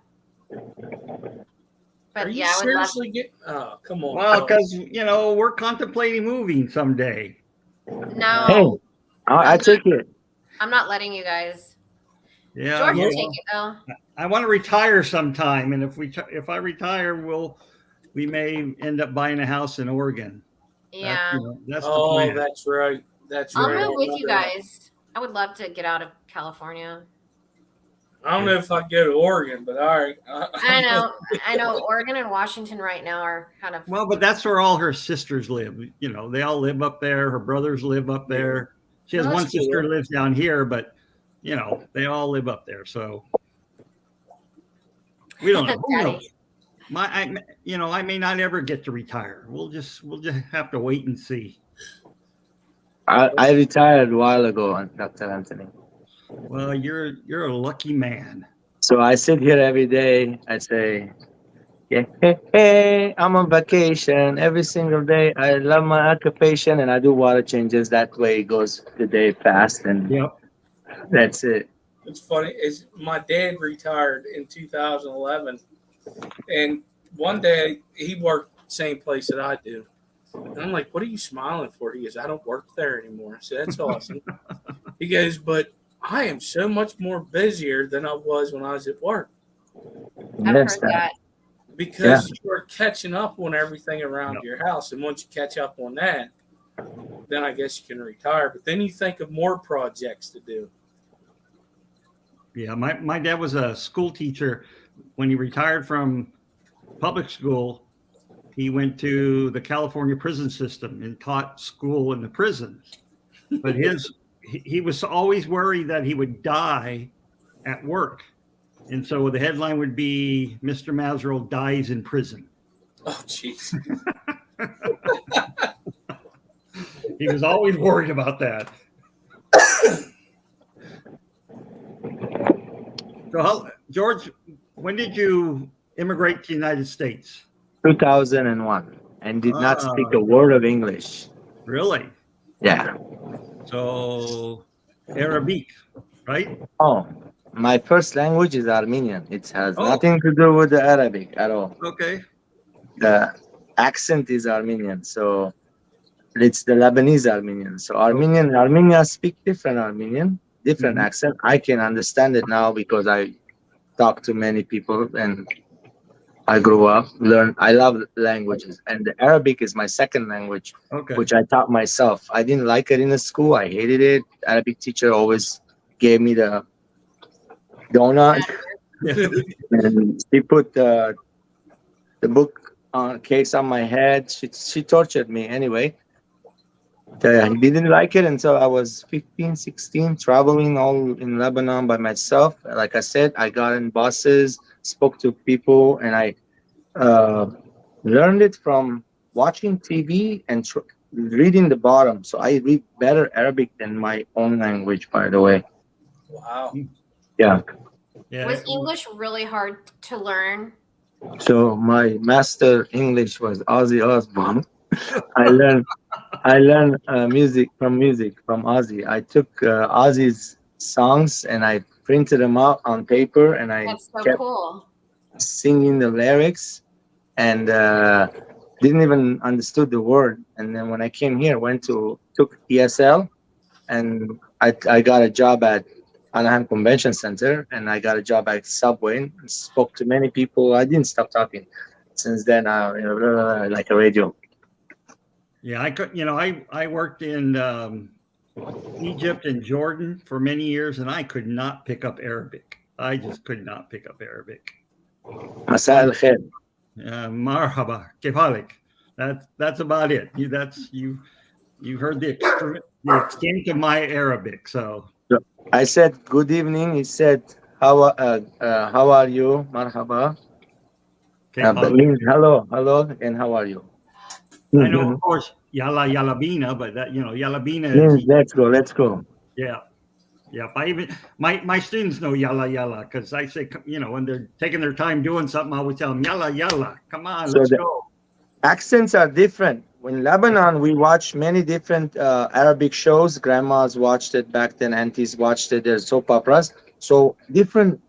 But Are you yeah, I would love. seriously getting? Oh, come on. Well, because, we're contemplating moving someday. No, Hey, I take it. I'm not letting you guys. Yeah. George will well, take it though. I want to retire sometime. And if I retire, we may end up buying a house in Oregon. Yeah, That's the Oh, plan. that's right. That's I'll right. move with you guys. I would love to get out of California. I don't know if I'd go to Oregon, but all right. I know. Oregon and Washington right now are kind of. Well, but that's where all her sisters live. They all live up there. Her brothers live up there. She has Well, one that's cool. sister lives down here, but they all live up there. So we don't know. Who Daddy. knows? I may not ever get to retire. We'll just have to wait and see. I retired a while ago, Dr. Anthony. Well, you're a lucky man. So I sit here every day. I say, yeah, hey, I'm on vacation every single day. I love my occupation, and I do water changes. That way it goes the day fast, and Yep. that's it. It's funny. Is my dad retired in 2011, and one day he worked the same place that I do. And I'm like, what are you smiling for? He goes, I don't work there anymore. I said, that's awesome. He goes, but I am so much more busier than I was when I was at work I've Yes, heard that. because you are catching up on everything around your house. And once you catch up on that, then I guess you can retire. But then you think of more projects to do. Yeah, my dad was a school teacher. When he retired from public school, he went to the California prison system and taught school in the prisons. But he was always worried that he would die at work. And so the headline would be, Mr. Mazerl dies in prison. Oh, jeez. He was always worried about that. So, George, when did you immigrate to the United States? 2001, and did not speak a word of English. Really? Yeah. So, Arabic, right? Oh, my first language is Armenian. It has Oh. nothing to do with the Arabic at all. Okay. The accent is Armenian, so it's the Lebanese Armenian. So Armenia speak different Armenian, different Mhm. accent. I can understand it now because I talk to many people and I grew up, I love languages, and the Arabic is my second language, Okay. which I taught myself. I didn't like it in the school. I hated it. Arabic teacher always gave me the donut, and she put the book case on my head. She tortured me anyway. I didn't like it until I was 15, 16, traveling all in Lebanon by myself. Like I said, I got in buses, spoke to people, and I learned it from watching TV and reading the bottom. So I read better Arabic than my own language, by the way. Wow. Yeah. Yeah. Was English really hard to learn? So my master English was Ozzy Osbourne. I learned music from Ozzy. I took Ozzy's songs and I printed them out on paper, and I That's so kept cool. singing the lyrics, and didn't even understood the word. And then when I came here, took ESL, and I got a job at Anaheim Convention Center, and I got a job at Subway, and spoke to many people. I didn't stop talking. Since then, like a radio. Yeah, I could. I worked in Egypt and Jordan for many years, and I could not pick up Arabic. I just could not pick up Arabic. Masā al-khair. Marhaba, kefalik. That's about it. You heard the extent of my Arabic. So I said good evening. He said how are you? Marhaba. That means hello, and how are you? I know, of course, yalla bina, but that yalla bina means is let's go. Yeah. I even my students know yalla because I say when they're taking their time doing something, I always tell them yalla, come on, let's go. Accents are different. In Lebanon, we watch many different Arabic shows. Grandmas watched it back then. Aunties watched it. There's soap operas. So different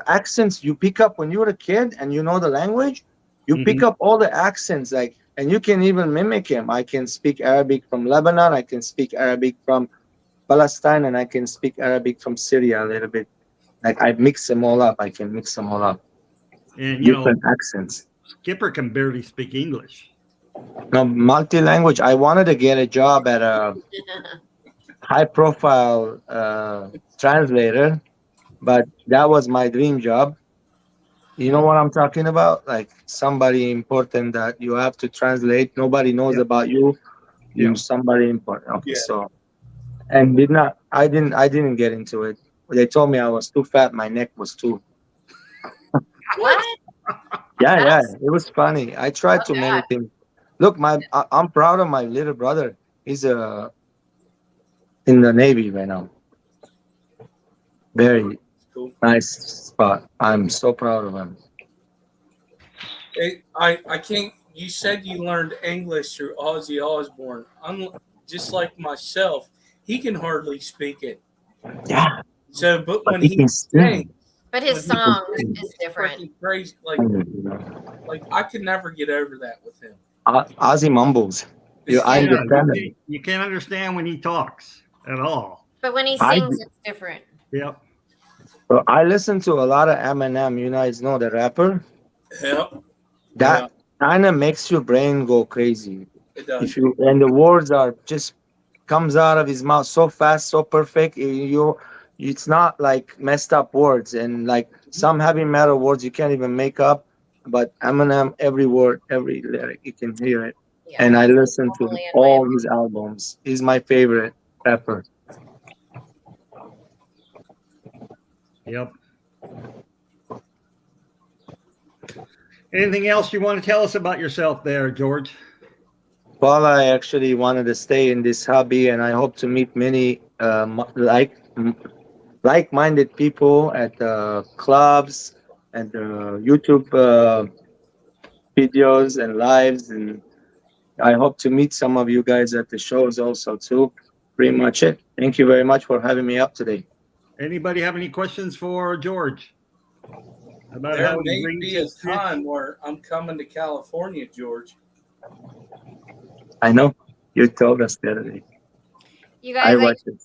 accents you pick up when you were a kid and you know the language. You pick up all the accents, and you can even mimic him. I can speak Arabic from Lebanon. I can speak Arabic from Palestine, and I can speak Arabic from Syria a little bit. I mix them all up. I can mix them all up. And different accents. Skipper can barely speak English. No, multi-language. I wanted to get a job at a high-profile translator, but that was my dream job. You know what I'm talking about? Like somebody important that you have to translate. Nobody knows about you. You're somebody important. Okay, so and I didn't get into it. They told me I was too fat. My neck was too. What? Yeah, it was funny. I tried too many things. Look, I'm proud of my little brother. He's in the Navy right now. Very nice spot. I'm so proud of him. Hey, I can't. You said you learned English through Ozzy Osbourne. Just like myself, he can hardly speak it. Yeah. So, but when he he can sings, But his song is different. freaking crazy. Like I could never get over that with him. Ozzy mumbles. I understand him. You can't understand when he talks at all. But when he sings, it's different. Yep. Well, I listen to a lot of Eminem. You guys know the rapper. Yep. That kind of makes your brain go crazy. It does. And the words are just comes out of his mouth so fast, so perfect. It's not like messed up words, and like some heavy metal words you can't even make up. But Eminem, every word, every lyric, you can hear it. Yeah. And I listen to Totally all his albums. He's my favorite rapper. Yep. Anything else you want to tell us about yourself there, George? Well, I actually wanted to stay in this hobby, and I hope to meet many like-minded people at clubs and YouTube videos and lives, and I hope to meet some of you guys at the shows also too. Pretty much it. Thank you very much for having me up today. Anybody have any questions for George? About There how he may brings be a his kids? time where I'm coming to California, George. I know you told us the other day. You guys, watched it.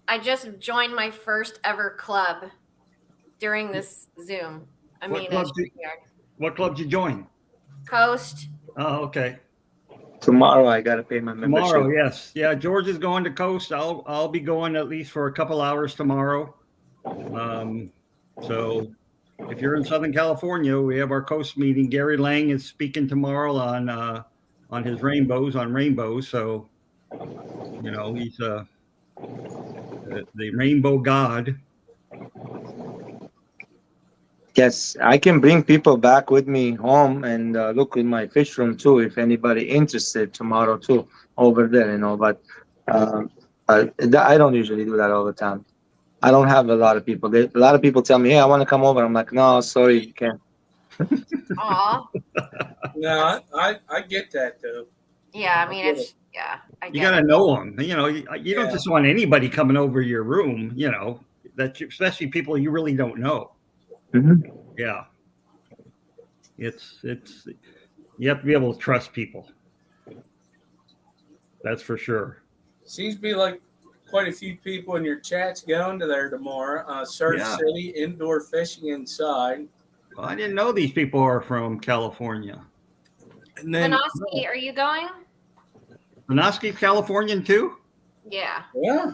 I just joined my first ever club during this Zoom. What club did you join? Coast. Oh, okay. Tomorrow I gotta pay my membership. Tomorrow, yes. Yeah, George is going to Coast. I'll be going at least for a couple hours tomorrow. So if you're in Southern California, we have our Coast meeting. Gary Lang is speaking tomorrow on his rainbows. So, he's the rainbow god. Yes, I can bring people back with me home and look in my fish room too, if anybody interested tomorrow too, over there, But I don't usually do that all the time. I don't have a lot of people. A lot of people tell me, "Hey, I want to come over." I'm like, "No, sorry, you can't." Aw. No, I get that though. Yeah, I mean, I You get got to it. know them. You don't just want anybody coming over your room. that you, especially people you really don't know. Mhm. Yeah. It's you have to be able to trust people. That's for sure. Seems to be like quite a few people in your chat's going to there tomorrow. Surf Yeah. City, indoor fishing inside. Well, I didn't know these people are from California. And then, Minoski, are you going? Minoski's Californian too? Yeah. yeah,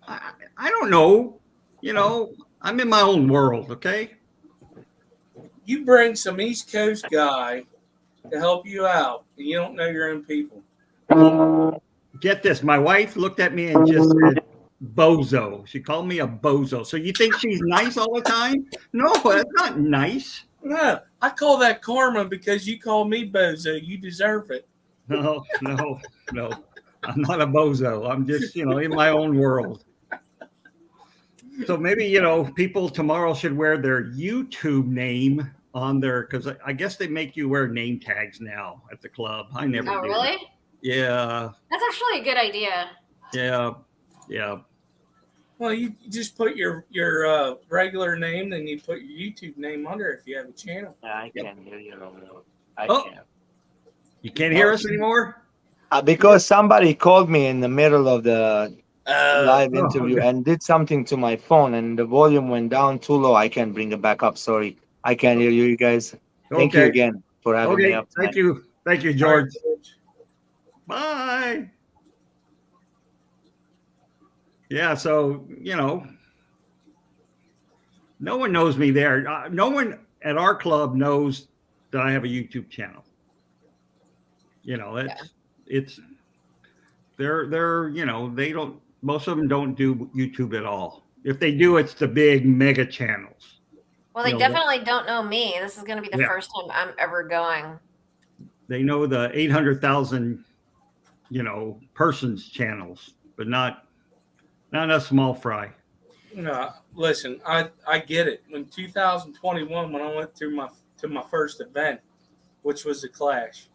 I don't know. You know, I'm in my own world, okay? you bring some East Coast guy to help you out, and you don't know your own people. Get this. My wife looked at me and just said, bozo. She called me a bozo. So you think she's nice all the time? No, that's not nice. No, I call that karma because you call me bozo. You deserve it. No. I'm not a bozo. I'm just, in my own world. So maybe, people tomorrow should wear their YouTube name on their, because I guess they make you wear name tags now at the club. I never Oh, did. really? Yeah. That's actually a good idea. Yeah. Well, you just put your regular name, then you put your YouTube name under if you have a channel. I can hear you. I Oh. can. You can't hear us anymore? Because somebody called me in the middle of the live Oh, interview okay. and did something to my phone, and the volume went down too low. I can't bring it back up. Sorry. I can't hear you guys. Thank you Okay. again for having me Okay. up Thank tonight. you. Thank you, George. Bye. Yeah, so, no one knows me there. No one at our club knows that I have a YouTube channel. They're they don't, most of them don't do YouTube at all. If they do, it's the big mega channels. Well, they You know, definitely don't know me. This is going to be the Yeah. first time I'm ever going. They know the 800,000, persons channels, but not a small fry. No, listen, I get it. In 2021, when I went through to my first event, which was the Clash,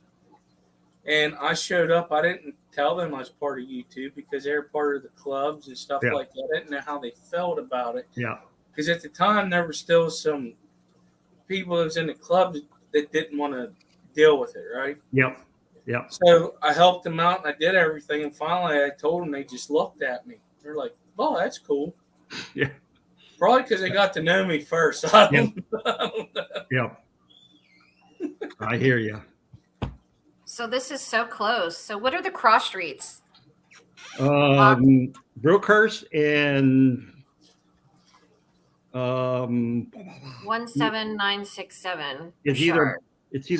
and I showed up, I didn't tell them I was part of YouTube because they were part of the clubs and stuff Yeah. like that. I didn't know how they felt about it. Yeah. Because at the time, there were still some people that was in the club that didn't want to deal with it, right? Yep. So I helped them out and I did everything. And finally, I told them, they just looked at me. They're like, "Oh, that's cool." Yeah. Probably because they got to know me first. I don't know. Yep. I hear you. So this is so close. So what are the cross streets? Brookhurst and 17967. it's either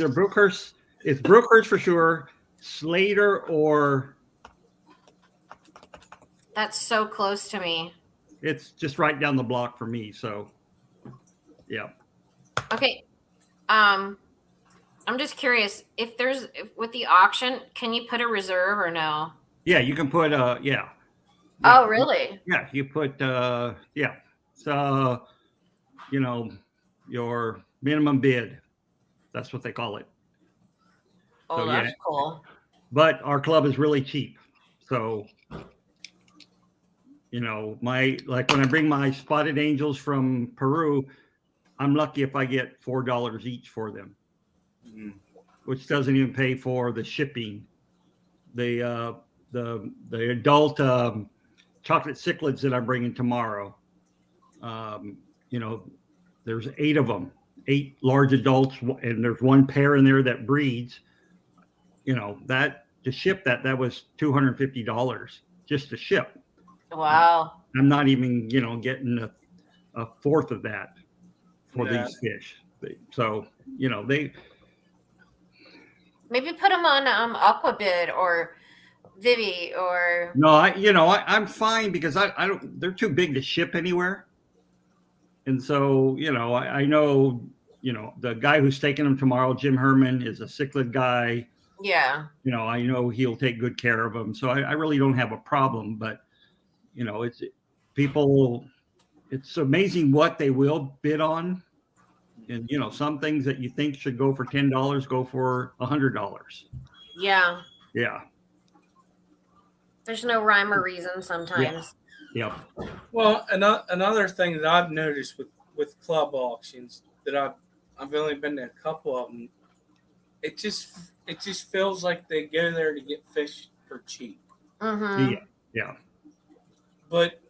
Brookhurst. It's Brookhurst for sure. Slater or That's so close to me. it's just right down the block for me. So, yeah. Okay. I'm just curious if with the auction, can you put a reserve or no? Yeah, you can put yeah. Oh, really? Yeah, you put yeah. So, your minimum bid. That's what they call it. Oh, So, that's yeah. cool. But our club is really cheap. So, when I bring my spotted angels from Peru, I'm lucky if I get $4 each for them, which doesn't even pay for the shipping. The adult chocolate cichlids that I'm bringing tomorrow. There's 8 of them, 8 large adults, and there's one pair in there that breeds. That to ship that was $250 just to ship. Wow. I'm not even, getting a fourth of that for Yeah. these fish. So, they, Maybe put them on Aquabid or Vivi or no, I'm fine because I don't, they're too big to ship anywhere. And so, I know, the guy who's taking them tomorrow, Jim Herman, is a cichlid guy. yeah. I know he'll take good care of them. So I really don't have a problem, but it's people, it's amazing what they will bid on. And, some things that you think should go for $10 go for $100. Yeah. Yeah. There's no rhyme or reason sometimes. Yep. Well, another thing that I've noticed with club auctions that I've only been to a couple of them. It just feels like they go there to get fish for cheap. Mm-hmm. Yeah. But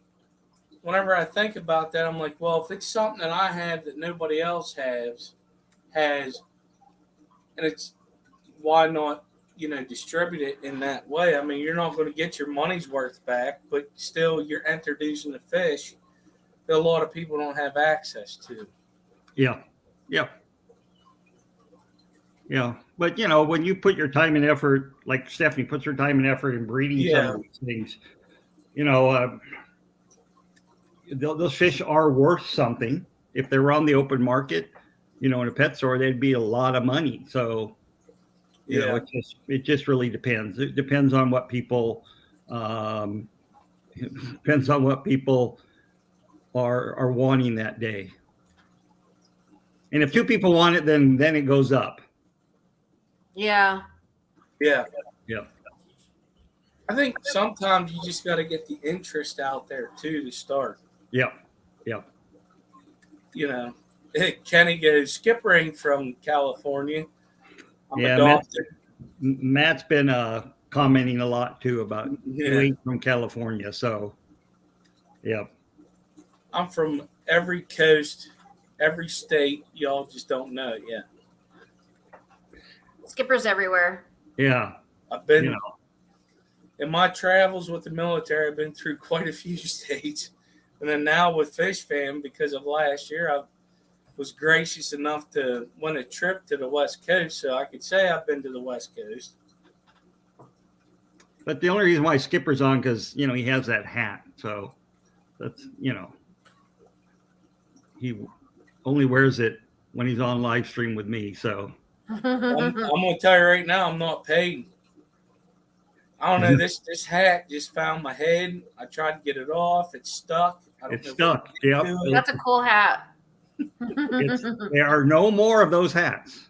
whenever I think about that, I'm like, well, if it's something that I have that nobody else has, and it's why not, distribute it in that way? I mean, you're not going to get your money's worth back, but still, you're introducing a fish that a lot of people don't have access to. Yeah. Yeah. Yeah. But when you put your time and effort, like Stephanie puts her time and effort in breeding some Yeah. of these things, those fish are worth something. If they were on the open market, in a pet store, they'd be a lot of money. So, it just really depends. It depends on what people, are wanting that day. And if two people want it, then it goes up. Yeah. Yeah. Yeah. I think sometimes you just got to get the interest out there too to start. Yeah. Yeah. Kenny goes, Skipper ain't from California. I'm Yeah, adopted. Matt's been commenting a lot too about Yeah. you ain't from California. So, yeah. I'm from every coast, every state. Y'all just don't know it yet. Skippers everywhere. Yeah. I've been in my travels with the military. I've been through quite a few states, and then now with Fish Fam, because of last year, I was gracious enough to win a trip to the West Coast, so I could say I've been to the West Coast. But the only reason why Skipper's on, because he has that hat, so that's he only wears it when he's on live stream with me. So I'm gonna tell you right now, I'm not paid. I don't know. This hat just found my head. I tried to get it off. It's stuck. it's stuck. Yep. That's a cool hat. There are no more of those hats.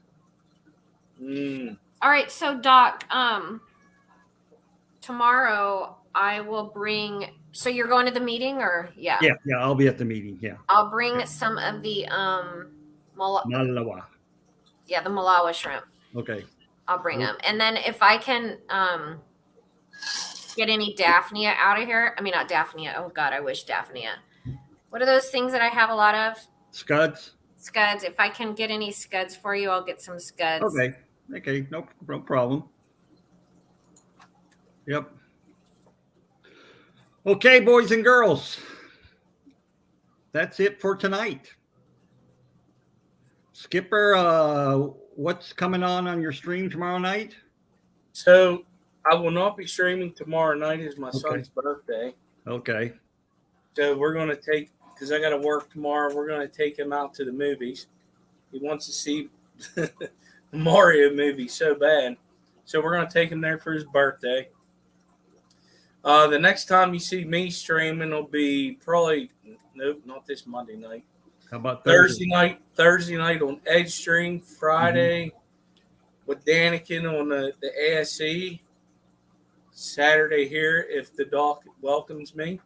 All right, so Doc, tomorrow I will bring. So you're going to the meeting, or Yeah. I'll be at the meeting. Yeah. I'll bring some of the Malawa. the Malawa shrimp. Okay. I'll bring them, and then if I can get any Daphnia out of here. I mean, not Daphnia. Oh God, I wish Daphnia. What are those things that I have a lot of? Scuds. Scuds. If I can get any scuds for you, I'll get some scuds. Okay. No problem. Yep. Okay, boys and girls. That's it for tonight. Skipper, what's coming on your stream tomorrow night? So I will not be streaming tomorrow night. Is my son's birthday. Okay. So we're going to take, because I got to work tomorrow, we're going to take him out to the movies. He wants to see the Mario movie so bad. So we're going to take him there for his birthday. The next time you see me streaming will be probably, nope, not this Monday night. How about Thursday night on Edge Stream, Friday with Danikin on the ASE, Saturday here if the doc welcomes me.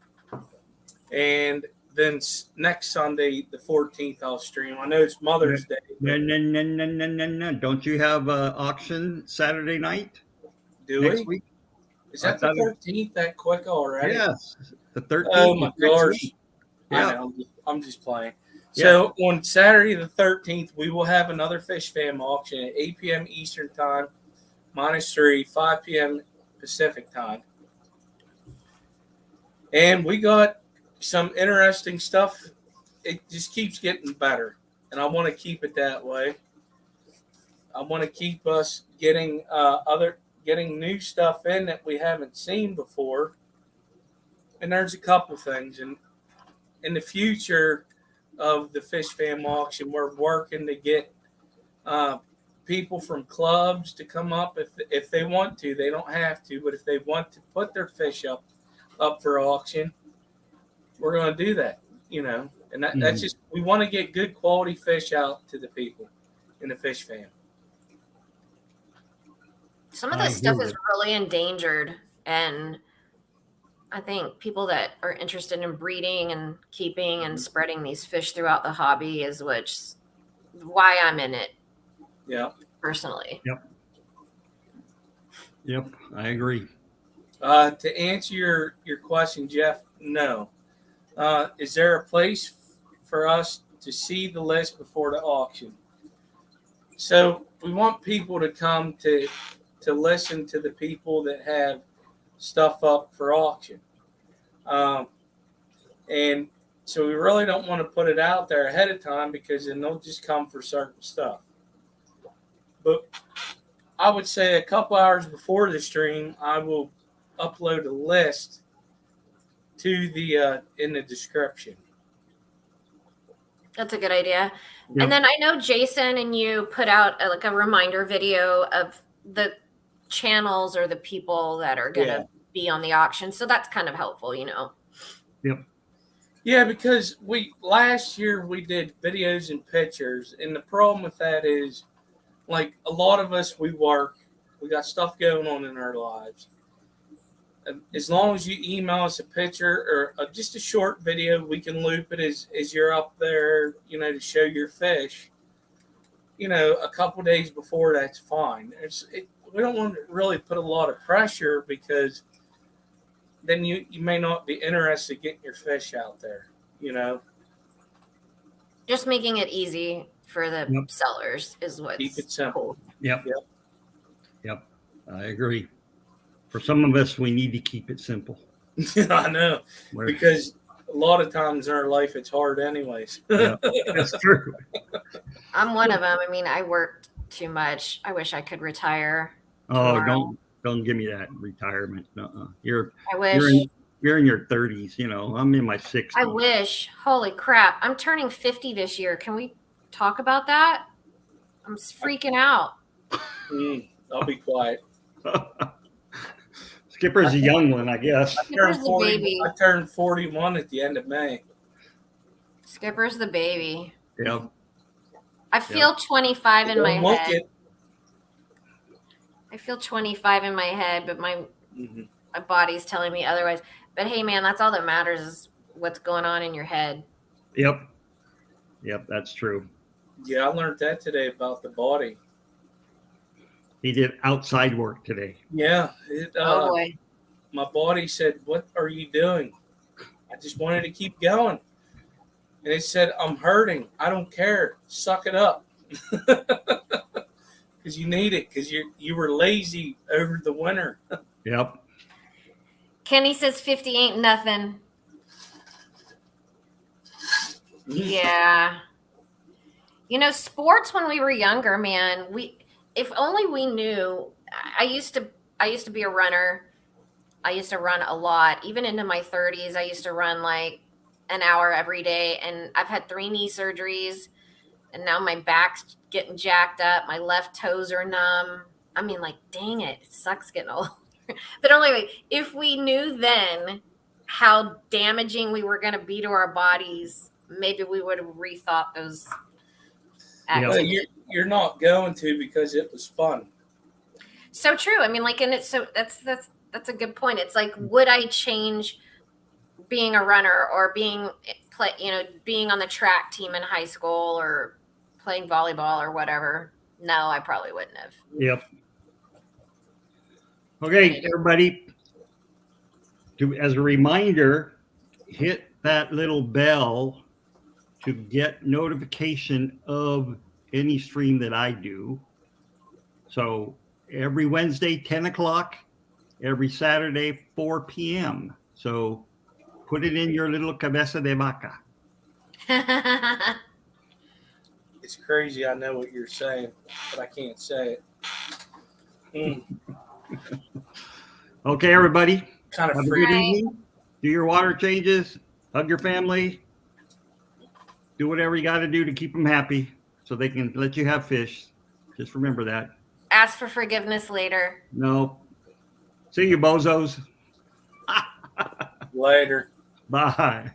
And then next Sunday, the 14th, I'll stream. I know it's Mother's Day. No. Don't you have an auction Saturday night? Next week? Is that the 13th that quick already? Yes, the 13th. Oh, my gosh. Yeah. I know, I'm just playing. So on Saturday the 13th, we will have another Fish Fam auction at 8 p.m. Eastern Time, -3, 5 p.m. Pacific Time. And we got some interesting stuff. It just keeps getting better, and I want to keep it that way. I want to keep us getting new stuff in that we haven't seen before. And there's a couple things. And in the future of the Fish Fam auction, we're working to get people from clubs to come up if they want to. They don't have to, but if they want to put their fish up for auction, we're going to do that, And that's just, we want to get good quality fish out to the people in the Fish Fam. Some of this stuff is really endangered, and I think people that are interested in breeding and keeping and spreading these fish throughout the hobby is why I'm in it Yeah. personally. Yep, I agree. To answer your question, Jeff, no. Is there a place for us to see the list before the auction? So we want people to come to listen to the people that have stuff up for auction. And so we really don't want to put it out there ahead of time because then they'll just come for certain stuff. But I would say a couple hours before the stream, I will upload a list to the in the description. That's a good idea. Yep. And then I know Jason and you put out a reminder video of the channels or the people that are going to be on the auction. So that's kind of helpful, you know. Yep. Yeah, because last year we did videos and pictures, and the problem with that is, like, a lot of us, we work, we got stuff going on in our lives. As long as you email us a picture or just a short video, we can loop it as you're up there, you know, to show your fish. You know, a couple days before, that's fine. We don't want to really put a lot of pressure because then you may not be interested in getting your fish out there, you know. Just making it easy for the sellers is what's Keep it simple. cool. Yep. I agree. For some of us, we need to keep it simple. I know, because a lot of times in our life it's hard anyways. Yeah, that's true. I'm one of them. I mean, I worked too much. I wish I could retire. Oh, tomorrow. don't give me that retirement. You're I wish. you're in your 30s. You know, I'm in my 60s. I wish. Holy crap. I'm turning 50 this year. Can we talk about that? I'm freaking out. I'll be quiet. Skipper's a young one, I guess. Skipper's the baby. I turned 41 at the end of May. Skipper's the baby. Yeah. I feel 25 in my Look head. I feel 25 in my head, but my body's telling me otherwise. But hey, man, that's all that matters is what's going on in your head. Yep, that's true. Yeah, I learned that today about the body. He did outside work today. Yeah. Oh, boy. My body said, "What are you doing?" I just wanted to keep going. And it said, "I'm hurting. I don't care. Suck it up." Because you need it, because you were lazy over the winter. Yep. Kenny says 50 ain't nothing. Yeah. You know, sports when we were younger, man, if only we knew. I used to be a runner. I used to run a lot. Even into my 30s, I used to run like an hour every day. And I've had 3 knee surgeries. And now my back's getting jacked up. My left toes are numb. I mean, like, dang it. It sucks getting old. But anyway, if we knew then how damaging we were going to be to our bodies, maybe we would have rethought those activities. Well, you're not going to because it was fun. So true. I mean, like, and it's so that's a good point. It's like, would I change being a runner or being on the track team in high school or playing volleyball or whatever? No, I probably wouldn't have. Yep. Okay, everybody. As a reminder, hit that little bell to get notification of any stream that I do. So every Wednesday, 10 o'clock, every Saturday, 4 p.m. So put it in your little cabeza de vaca. It's crazy. I know what you're saying, but I can't say it. Okay, everybody. Kind of Have a free. good evening. Do your water changes. Hug your family. Do whatever you got to do to keep them happy so they can let you have fish. Just remember that. Ask for forgiveness later. No. See you, bozos. Later. Bye.